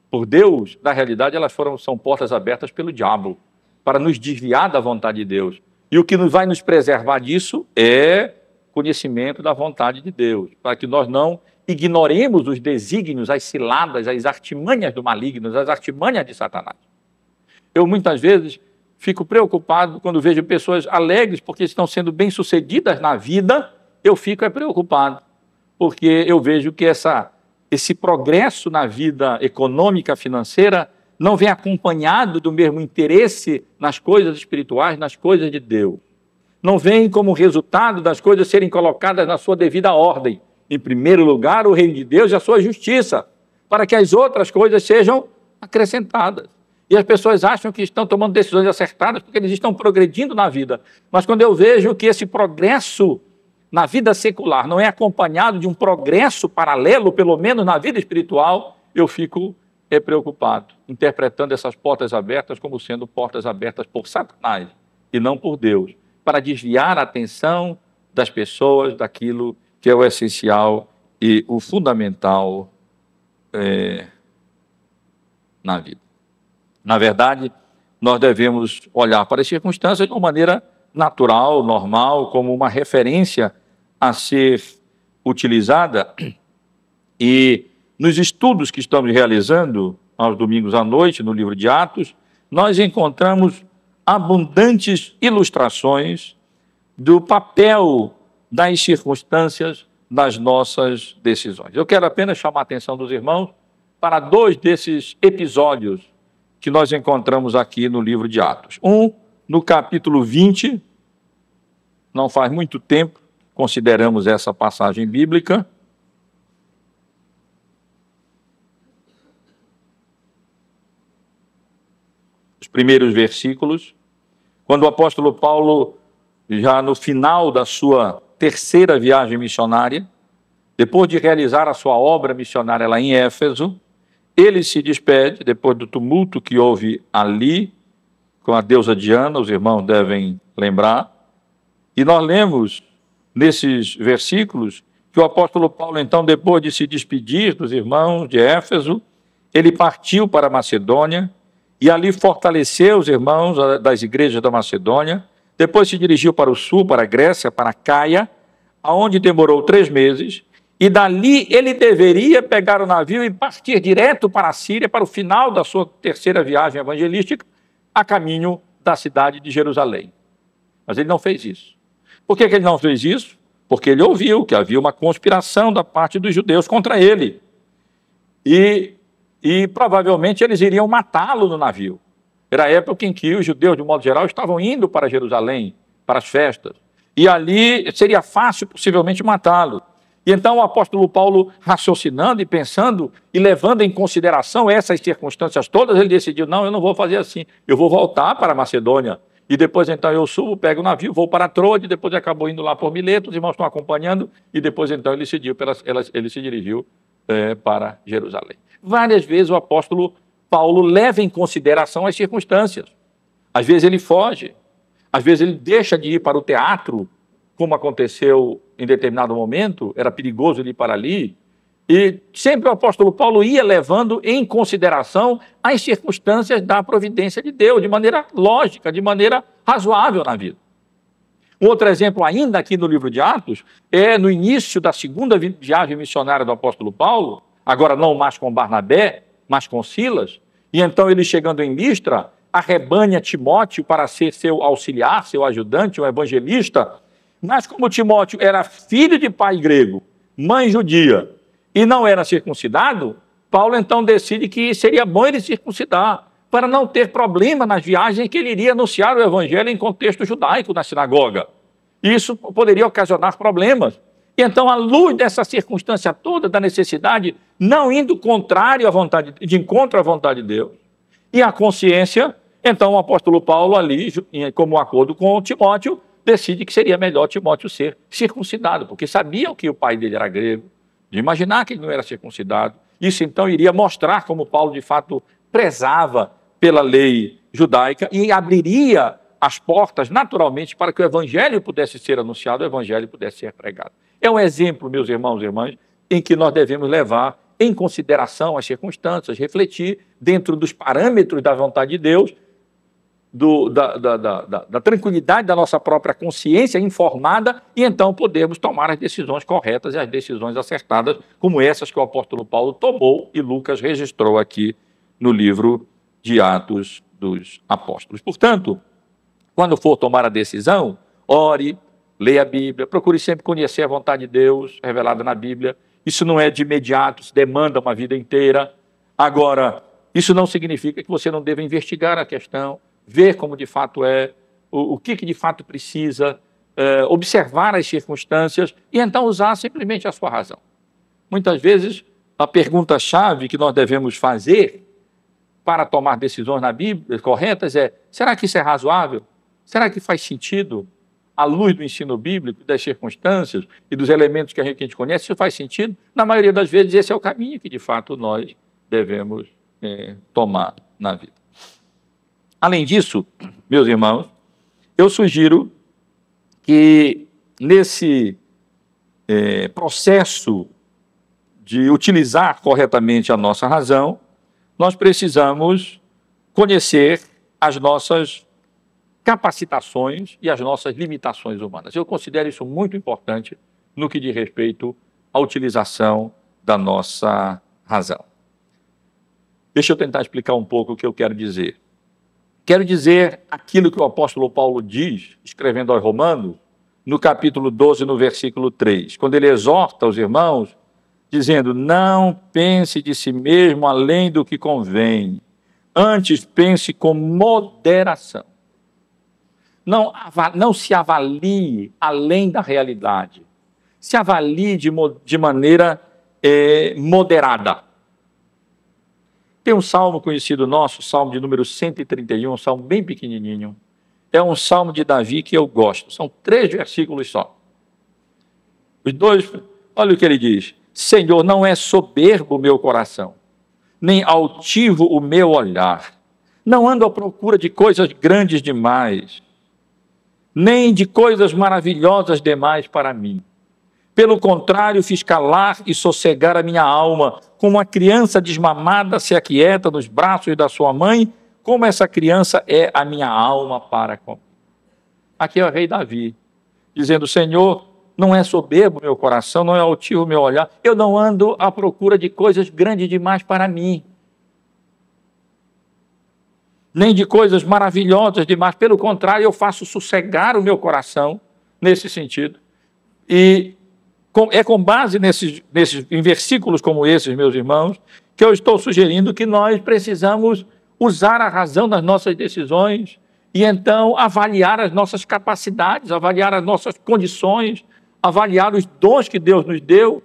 por Deus, na realidade, são portas abertas pelo diabo, para nos desviar da vontade de Deus. E o que vai nos preservar disso é conhecimento da vontade de Deus, para que nós não ignoremos os desígnios, as ciladas, as artimanhas do maligno, as artimanhas de Satanás. Eu muitas vezes fico preocupado quando vejo pessoas alegres porque estão sendo bem-sucedidas na vida, eu fico preocupado, porque eu vejo que esse progresso na vida econômica, financeira, não vem acompanhado do mesmo interesse nas coisas espirituais, nas coisas de Deus. Não vem como resultado das coisas serem colocadas na sua devida ordem. Em primeiro lugar, o reino de Deus e a sua justiça, para que as outras coisas sejam acrescentadas. E as pessoas acham que estão tomando decisões acertadas porque eles estão progredindo na vida. Mas quando eu vejo que esse progresso na vida secular não é acompanhado de um progresso paralelo, pelo menos na vida espiritual, eu fico preocupado, interpretando essas portas abertas como sendo portas abertas por Satanás e não por Deus, para desviar a atenção das pessoas daquilo que é o essencial e o fundamental na vida. Na verdade, nós devemos olhar para as circunstâncias de uma maneira natural, normal, como uma referência a ser utilizada. E nos estudos que estamos realizando aos domingos à noite, no livro de Atos, nós encontramos abundantes ilustrações do papel das circunstâncias nas nossas decisões. Eu quero apenas chamar a atenção dos irmãos para 2 desses episódios que nós encontramos aqui no livro de Atos. Um, no capítulo 20, não faz muito tempo, consideramos essa passagem bíblica. Os primeiros versículos, quando o apóstolo Paulo, já no final da sua terceira viagem missionária, depois de realizar a sua obra missionária lá em Éfeso, ele se despede, depois do tumulto que houve ali, com a deusa Diana, os irmãos devem lembrar, e nós lemos nesses versículos que o apóstolo Paulo, então, depois de se despedir dos irmãos de Éfeso, ele partiu para a Macedônia e ali fortaleceu os irmãos das igrejas da Macedônia, depois se dirigiu para o sul, para a Grécia, para Caia, aonde demorou 3 meses, e dali ele deveria pegar o navio e partir direto para a Síria, para o final da sua terceira viagem evangelística, a caminho da cidade de Jerusalém. Mas ele não fez isso. Por que ele não fez isso? Porque ele ouviu que havia uma conspiração da parte dos judeus contra ele. E provavelmente eles iriam matá-lo no navio. Era a época em que os judeus, de modo geral, estavam indo para Jerusalém, para as festas. E ali seria fácil, possivelmente, matá-lo. E então o apóstolo Paulo, raciocinando e pensando e levando em consideração essas circunstâncias todas, ele decidiu, não, eu não vou fazer assim, eu vou voltar para a Macedônia. E depois então eu subo, pego o navio, vou para Troade, depois acabou indo lá por Mileto, os irmãos estão acompanhando, e depois então ele se dirigiu para Jerusalém. Várias vezes o apóstolo Paulo leva em consideração as circunstâncias. Às vezes ele foge, às vezes ele deixa de ir para o teatro, como aconteceu em determinado momento, era perigoso ele ir para ali, e sempre o apóstolo Paulo ia levando em consideração as circunstâncias da providência de Deus, de maneira lógica, de maneira razoável na vida. Um outro exemplo ainda aqui no livro de Atos, é no início da segunda viagem missionária do apóstolo Paulo, agora não mais com Barnabé, mas com Silas, e então ele chegando em Listra, arrebanha Timóteo para ser seu auxiliar, seu ajudante, um evangelista, mas como Timóteo era filho de pai grego, mãe judia, e não era circuncidado, Paulo então decide que seria bom ele circuncidar, para não ter problema nas viagens que ele iria anunciar o evangelho em contexto judaico na sinagoga. Isso poderia ocasionar problemas. E então, à luz dessa circunstância toda, da necessidade, não indo contrário à vontade, de encontro à vontade de Deus, e a consciência, então o apóstolo Paulo ali, como um acordo com Timóteo, decide que seria melhor Timóteo ser circuncidado, porque sabiam que o pai dele era grego, de imaginar que ele não era circuncidado. Isso então iria mostrar como Paulo de fato prezava pela lei judaica e abriria as portas naturalmente para que o evangelho pudesse ser anunciado, o evangelho pudesse ser pregado. É um exemplo, meus irmãos e irmãs, em que nós devemos levar em consideração as circunstâncias, refletir dentro dos parâmetros da vontade de Deus, da tranquilidade da nossa própria consciência informada e então podermos tomar as decisões corretas e as decisões acertadas, como essas que o apóstolo Paulo tomou e Lucas registrou aqui no livro de Atos dos Apóstolos. Portanto, quando for tomar a decisão, ore, leia a Bíblia, procure sempre conhecer a vontade de Deus revelada na Bíblia. Isso não é de imediato, isso demanda uma vida inteira. Agora, isso não significa que você não deva investigar a questão, ver como de fato é, o que de fato precisa, observar as circunstâncias e então usar simplesmente a sua razão. Muitas vezes, a pergunta-chave que nós devemos fazer para tomar decisões na Bíblia corretas é: será que isso é razoável? Será que faz sentido? À luz do ensino bíblico, das circunstâncias e dos elementos que a gente conhece, isso faz sentido? Na maioria das vezes, esse é o caminho que, de fato, nós devemos tomar na vida. Além disso, meus irmãos, eu sugiro que, nesse processo de utilizar corretamente a nossa razão, nós precisamos conhecer as nossas capacitações e as nossas limitações humanas. Eu considero isso muito importante no que diz respeito à utilização da nossa razão. Deixa eu tentar explicar um pouco o que eu quero dizer. Quero dizer aquilo que o apóstolo Paulo diz, escrevendo aos Romanos, no capítulo 12, no versículo 3, quando ele exorta os irmãos, dizendo: não pense de si mesmo além do que convém, antes pense com moderação. Não se avalie além da realidade. Se avalie de maneira moderada. Tem um salmo conhecido nosso, salmo de número 131, um salmo bem pequenininho. É um salmo de Davi que eu gosto. São 3 versículos só. Os 2, olha o que ele diz: Senhor, não é soberbo o meu coração, nem altivo o meu olhar. Não ando à procura de coisas grandes demais, nem de coisas maravilhosas demais para mim. Pelo contrário, fiz calar e sossegar a minha alma, como uma criança desmamada se aquieta nos braços da sua mãe, como essa criança é a minha alma para comigo. Aqui é o rei Davi, dizendo: Senhor, não é soberbo o meu coração, não é altivo o meu olhar, eu não ando à procura de coisas grandes demais para mim, nem de coisas maravilhosas demais. Pelo contrário, eu faço sossegar o meu coração nesse sentido. E é com base em versículos como esses, meus irmãos, que eu estou sugerindo que nós precisamos usar a razão nas nossas decisões e então avaliar as nossas capacidades, avaliar as nossas condições, avaliar os dons que Deus nos deu,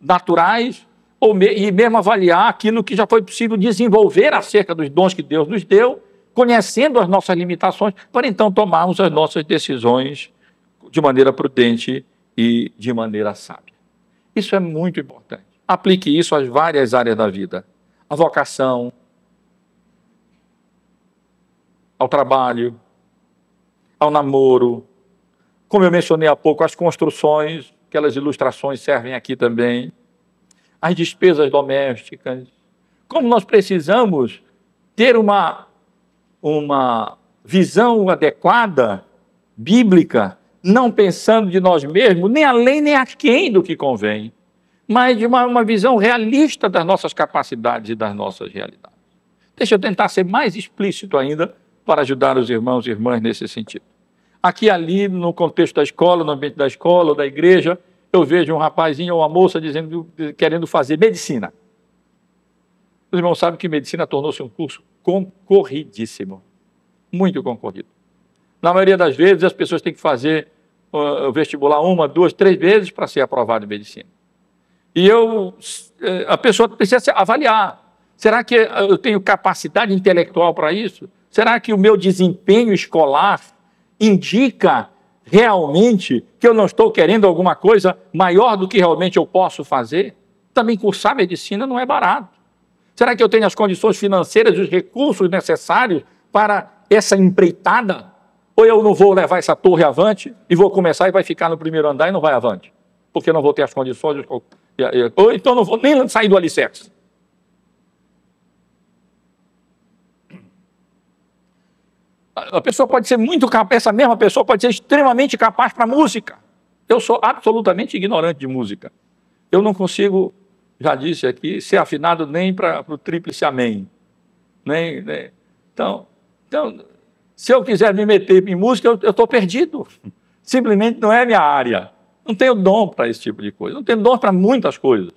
naturais, e mesmo avaliar aquilo que já foi possível desenvolver acerca dos dons que Deus nos deu, conhecendo as nossas limitações, para então tomarmos as nossas decisões de maneira prudente e de maneira sábia. Isso é muito importante. Aplique isso às várias áreas da vida. A vocação, ao trabalho, ao namoro, como eu mencionei há pouco, as construções, aquelas ilustrações servem aqui também, as despesas domésticas, como nós precisamos ter uma visão adequada, bíblica, não pensando de nós mesmos, nem além nem aquém do que convém, mas de uma visão realista das nossas capacidades e das nossas realidades. Deixa eu tentar ser mais explícito ainda para ajudar os irmãos e irmãs nesse sentido. Aqui e ali, no contexto da escola, no ambiente da escola ou da igreja, eu vejo um rapazinho ou uma moça querendo fazer medicina. Os irmãos sabem que medicina tornou-se um curso concorridíssimo, muito concorrido. Na maioria das vezes, as pessoas têm que fazer o vestibular 1, 2, 3 vezes para ser aprovado em medicina. E a pessoa precisa avaliar. Será que eu tenho capacidade intelectual para isso? Será que o meu desempenho escolar indica realmente que eu não estou querendo alguma coisa maior do que realmente eu posso fazer? Também cursar medicina não é barato. Será que eu tenho as condições financeiras e os recursos necessários para essa empreitada? Ou eu não vou levar essa torre avante e vou começar e vai ficar no primeiro andar e não vai avante? Porque eu não vou ter as condições, ou então não vou nem sair do alicerce. A pessoa pode ser muito capaz, essa mesma pessoa pode ser extremamente capaz para música. Eu sou absolutamente ignorante de música. Eu não consigo, já disse aqui, ser afinado nem para o tríplice amém. Então, se eu quiser me meter em música, eu estou perdido. Simplesmente não é minha área. Não tenho dom para esse tipo de coisa. Não tenho dom para muitas coisas.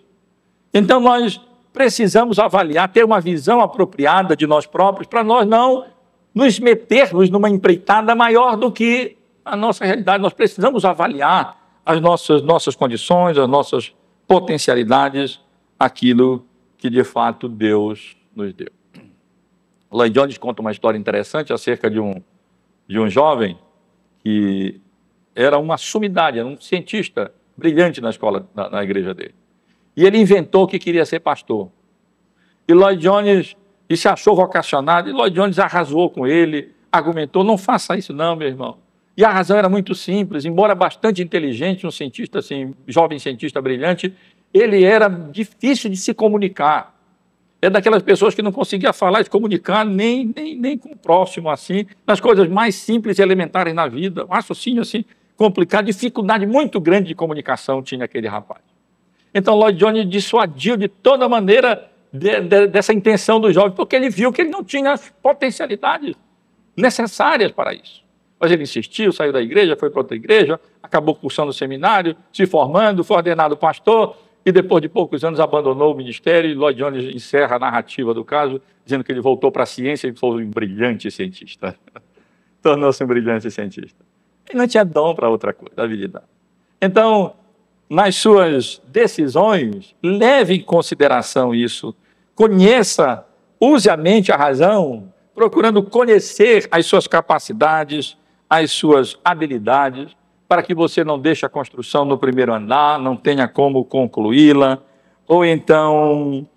Então, nós precisamos avaliar, ter uma visão apropriada de nós próprios, para nós não nos metermos numa empreitada maior do que a nossa realidade. Nós precisamos avaliar as nossas condições, as nossas potencialidades, aquilo que de fato Deus nos deu. Lloyd Jones conta uma história interessante acerca de um jovem que era uma sumidade, era um cientista brilhante na escola, na igreja dele. E ele inventou que queria ser pastor. E Lloyd Jones se achou vocacionado, e Lloyd Jones arrasou com ele, argumentou, não faça isso não, meu irmão. E a razão era muito simples, embora bastante inteligente, um cientista, assim, jovem cientista brilhante, ele era difícil de se comunicar. É daquelas pessoas que não conseguia falar e se comunicar nem com o próximo, assim, nas coisas mais simples e elementares na vida. Um raciocínio, assim, complicado, dificuldade muito grande de comunicação tinha aquele rapaz. Então, Lloyd Jones dissuadiu de toda maneira dessa intenção do jovem, porque ele viu que ele não tinha as potencialidades necessárias para isso. Mas ele insistiu, saiu da igreja, foi para outra igreja, acabou cursando o seminário, se formando, foi ordenado pastor, e depois de poucos anos abandonou o ministério, e Lloyd Jones encerra a narrativa do caso, dizendo que ele voltou para a ciência e foi um brilhante cientista. Tornou-se um brilhante cientista. Ele não tinha dom para outra coisa, habilidade. Então, nas suas decisões, leve em consideração isso, conheça, use a mente, a razão, procurando conhecer as suas capacidades, as suas habilidades, para que você não deixe a construção no primeiro andar, não tenha como concluí-la, ou então...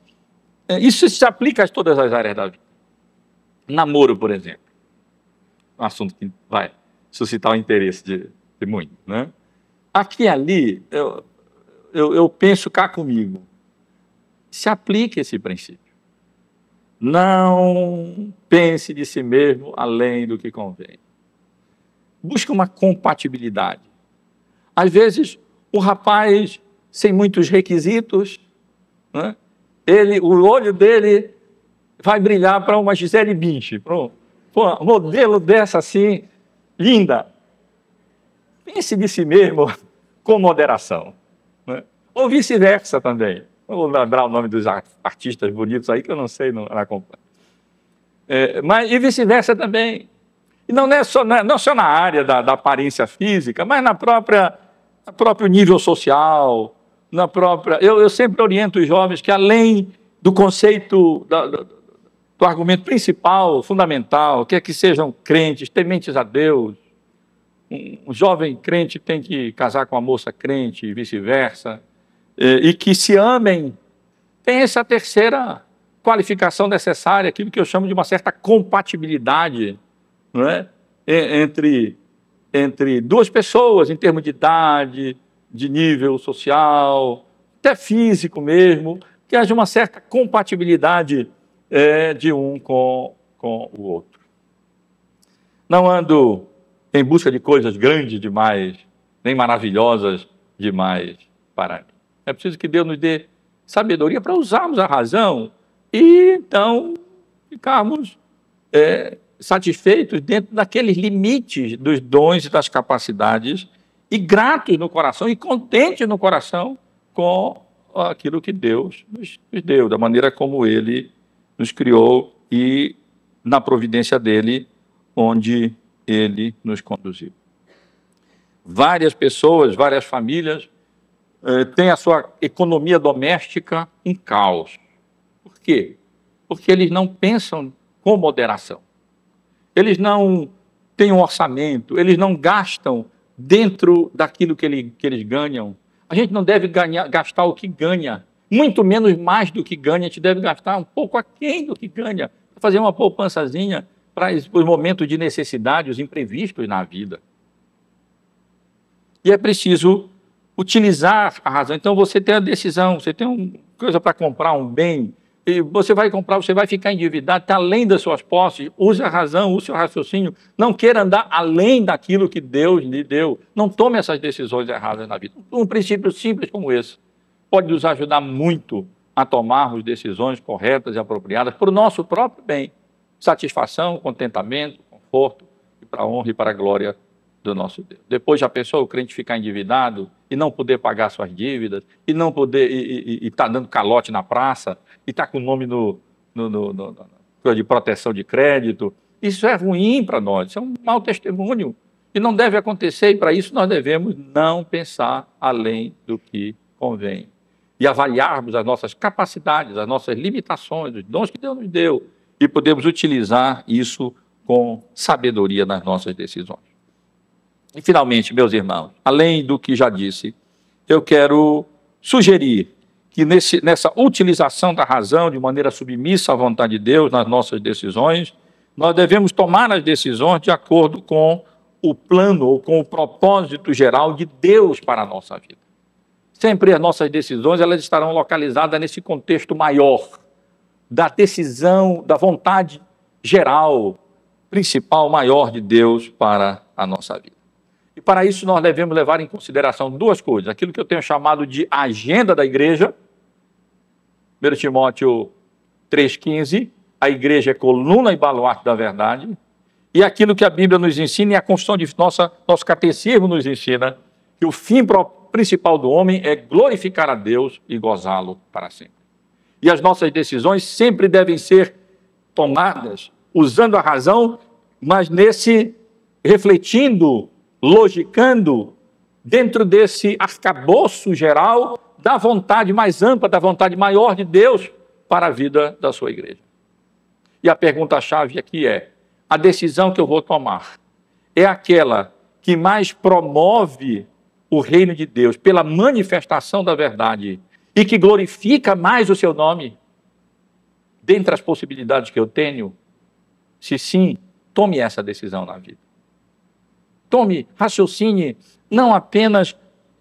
Isso se aplica a todas as áreas da vida. Namoro, por exemplo. Um assunto que vai suscitar o interesse de muitos, né? Aqui e ali, eu penso cá comigo, se aplique esse princípio. Não pense de si mesmo além do que convém. Busque uma compatibilidade. Às vezes, o rapaz sem muitos requisitos, né? O olho dele vai brilhar para uma Gisele Bündchen, para um modelo dessa assim, linda. Pense de si mesmo com moderação, né? Ou vice-versa também. Não vou lembrar o nome dos artistas bonitos aí, que eu não sei, não acompanho. Mas e vice-versa também. E não é só na área da aparência física, mas no próprio nível social, eu sempre oriento os jovens que, além do conceito, do argumento principal, fundamental, que é que sejam crentes, tementes a Deus. Um jovem crente tem que casar com uma moça crente e vice-versa, e que se amem. Tem essa terceira qualificação necessária, aquilo que eu chamo de uma certa compatibilidade, não é? Entre duas pessoas, em termos de idade, de nível social, até físico mesmo, que haja uma certa compatibilidade de um com o outro. Não ando em busca de coisas grandes demais, nem maravilhosas demais para mim. É preciso que Deus nos dê sabedoria para usarmos a razão e, então, ficarmos satisfeitos dentro daqueles limites dos dons e das capacidades e gratos no coração e contentes no coração com aquilo que Deus nos deu, da maneira como Ele nos criou e na providência dEle, onde Ele nos conduziu. Várias pessoas, várias famílias têm a sua economia doméstica em caos. Por quê? Porque eles não pensam com moderação. Eles não têm um orçamento, eles não gastam dentro daquilo que eles ganham. A gente não deve gastar o que ganha, muito menos mais do que ganha, a gente deve gastar um pouco aquém do que ganha, fazer uma poupançazinha para os momentos de necessidade, os imprevistos na vida. E é preciso utilizar a razão. Então, você tem a decisão, você tem uma coisa para comprar, um bem, e você vai comprar, você vai ficar endividado, está além das suas posses, use a razão, use o raciocínio, não queira andar além daquilo que Deus lhe deu, não tome essas decisões erradas na vida. Um princípio simples como esse pode nos ajudar muito a tomarmos decisões corretas e apropriadas para o nosso próprio bem, satisfação, contentamento, conforto, e para a honra e para a glória do nosso Deus. Depois já pensou o crente ficar endividado e não poder pagar suas dívidas, e não poder, e tá dando calote na praça, e está com o nome de proteção de crédito. Isso é ruim para nós, isso é um mau testemunho, e não deve acontecer, e para isso nós devemos não pensar além do que convém, e avaliarmos as nossas capacidades, as nossas limitações, os dons que Deus nos deu, e podemos utilizar isso com sabedoria nas nossas decisões. E, finalmente, meus irmãos, além do que já disse, eu quero sugerir que nessa utilização da razão de maneira submissa à vontade de Deus nas nossas decisões, nós devemos tomar as decisões de acordo com o plano ou com o propósito geral de Deus para a nossa vida. Sempre as nossas decisões elas estarão localizadas nesse contexto maior, da decisão, da vontade geral, principal, maior de Deus para a nossa vida. E para isso nós devemos levar em consideração duas coisas, aquilo que eu tenho chamado de agenda da igreja, 1 Timóteo 3,15, a igreja é coluna e baluarte da verdade, e aquilo que a Bíblia nos ensina e a Constituição de nosso catecismo nos ensina, que o fim principal do homem é glorificar a Deus e gozá-lo para sempre. E as nossas decisões sempre devem ser tomadas usando a razão, mas refletindo, logicando, dentro desse arcabouço geral da vontade mais ampla, da vontade maior de Deus para a vida da sua igreja. E a pergunta-chave aqui é, a decisão que eu vou tomar é aquela que mais promove o reino de Deus pela manifestação da verdade e que glorifica mais o seu nome? Dentre as possibilidades que eu tenho, se sim, tome essa decisão na vida. Tome, raciocine, não apenas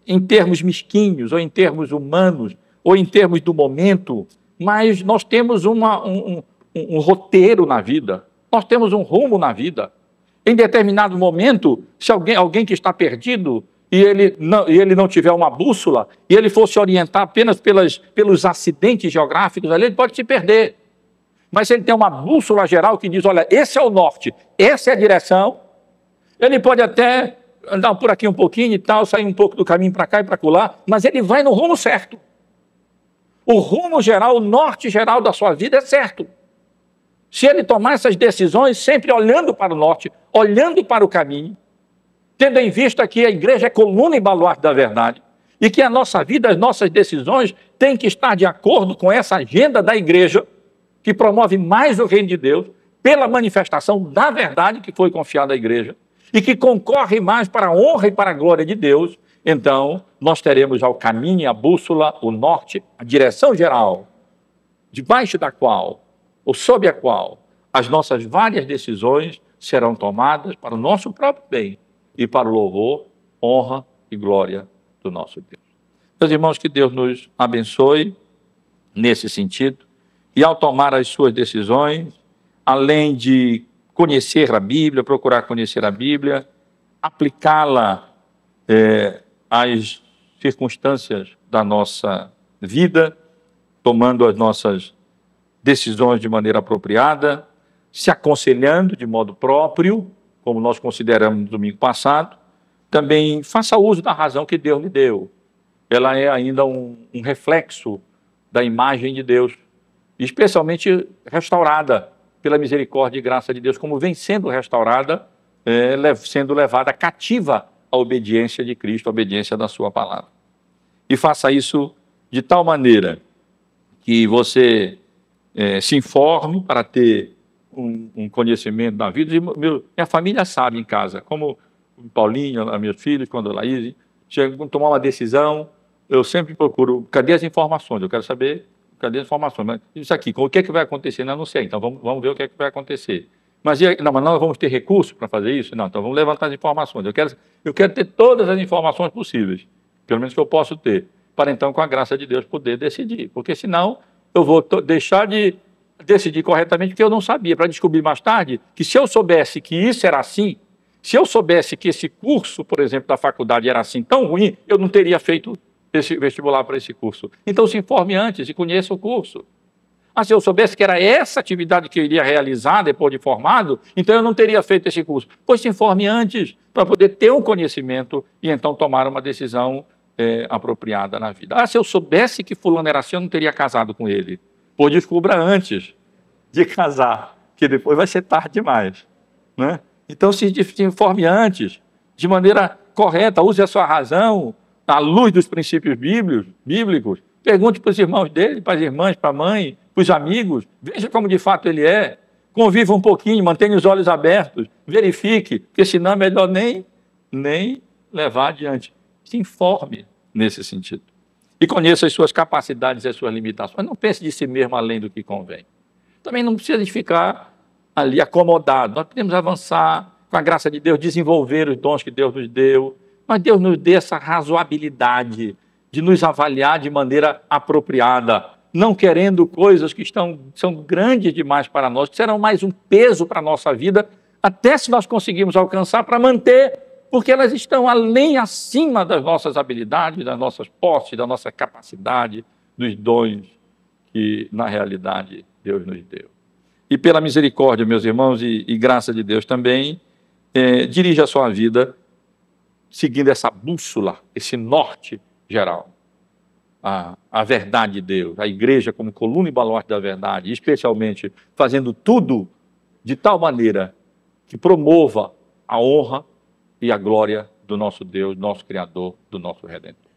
em termos mesquinhos, ou em termos humanos, ou em termos do momento, mas nós temos um roteiro na vida, nós temos um rumo na vida. Em determinado momento, se alguém que está perdido, e ele não tiver uma bússola, e ele for se orientar apenas pelos acidentes geográficos ali, ele pode se perder. Mas se ele tem uma bússola geral que diz, olha, esse é o norte, essa é a direção, ele pode até andar por aqui um pouquinho e tal, sair um pouco do caminho para cá e para lá, mas ele vai no rumo certo. O rumo geral, o norte geral da sua vida é certo. Se ele tomar essas decisões sempre olhando para o norte, olhando para o caminho, tendo em vista que a igreja é coluna e baluarte da verdade, e que a nossa vida, as nossas decisões têm que estar de acordo com essa agenda da igreja, que promove mais o reino de Deus, pela manifestação da verdade que foi confiada à igreja, e que concorre mais para a honra e para a glória de Deus, então nós teremos já o caminho, a bússola, o norte, a direção geral, debaixo da qual, ou sob a qual, as nossas várias decisões serão tomadas para o nosso próprio bem e para o louvor, honra e glória do nosso Deus. Meus irmãos, que Deus nos abençoe nesse sentido, e ao tomar as suas decisões, além de conhecer a Bíblia, procurar conhecer a Bíblia, aplicá-la às circunstâncias da nossa vida, tomando as nossas decisões de maneira apropriada, se aconselhando de modo próprio, como nós consideramos no domingo passado. Também faça uso da razão que Deus lhe deu. Ela é ainda um reflexo da imagem de Deus, especialmente restaurada pela misericórdia e graça de Deus, como vem sendo restaurada, sendo levada cativa à obediência de Cristo, à obediência da sua palavra. E faça isso de tal maneira que você se informe para ter um conhecimento da vida. Minha família sabe em casa, como o Paulinho, a meus filhos, quando a Laís, chegam a tomar uma decisão, eu sempre procuro, cadê as informações? Eu quero saber, cadê as informações? Mas isso aqui, o que é que vai acontecer? Não sei, então vamos ver o que é que vai acontecer. Mas nós vamos ter recurso para fazer isso? Não, então vamos levantar as informações. Eu quero ter todas as informações possíveis, pelo menos que eu posso ter, para então, com a graça de Deus, poder decidir. Porque senão eu vou deixar de decidir corretamente porque eu não sabia, para descobrir mais tarde que se eu soubesse que isso era assim, se eu soubesse que esse curso, por exemplo, da faculdade era assim tão ruim, eu não teria feito esse vestibular para esse curso. Então se informe antes e conheça o curso. Ah, se eu soubesse que era essa atividade que eu iria realizar depois de formado, então eu não teria feito esse curso. Pois se informe antes, para poder ter um conhecimento e então tomar uma decisão apropriada na vida. Ah, se eu soubesse que fulano era assim, eu não teria casado com ele. Pois descubra antes de casar, que depois vai ser tarde demais, né? Então se informe antes, de maneira correta, use a sua razão, à luz dos princípios bíblicos. Pergunte para os irmãos dele, para as irmãs, para a mãe, para os amigos, veja como de fato ele é, conviva um pouquinho, mantenha os olhos abertos, verifique, porque senão é melhor nem levar adiante. Se informe nesse sentido. E conheça as suas capacidades e as suas limitações. Não pense de si mesmo além do que convém. Também não precisa de ficar ali acomodado. Nós podemos avançar com a graça de Deus, desenvolver os dons que Deus nos deu, mas Deus nos dê essa razoabilidade de nos avaliar de maneira apropriada, não querendo coisas que são grandes demais para nós, que serão mais um peso para a nossa vida, até se nós conseguirmos alcançar para manter, porque elas estão além, acima das nossas habilidades, das nossas posses, da nossa capacidade, dos dons que, na realidade, Deus nos deu. E pela misericórdia, meus irmãos, e graça de Deus também, dirija a sua vida seguindo essa bússola, esse norte geral. A verdade de Deus, a igreja como coluna e baluarte da verdade, especialmente fazendo tudo de tal maneira que promova a honra e a glória do nosso Deus, nosso Criador, do nosso Redentor.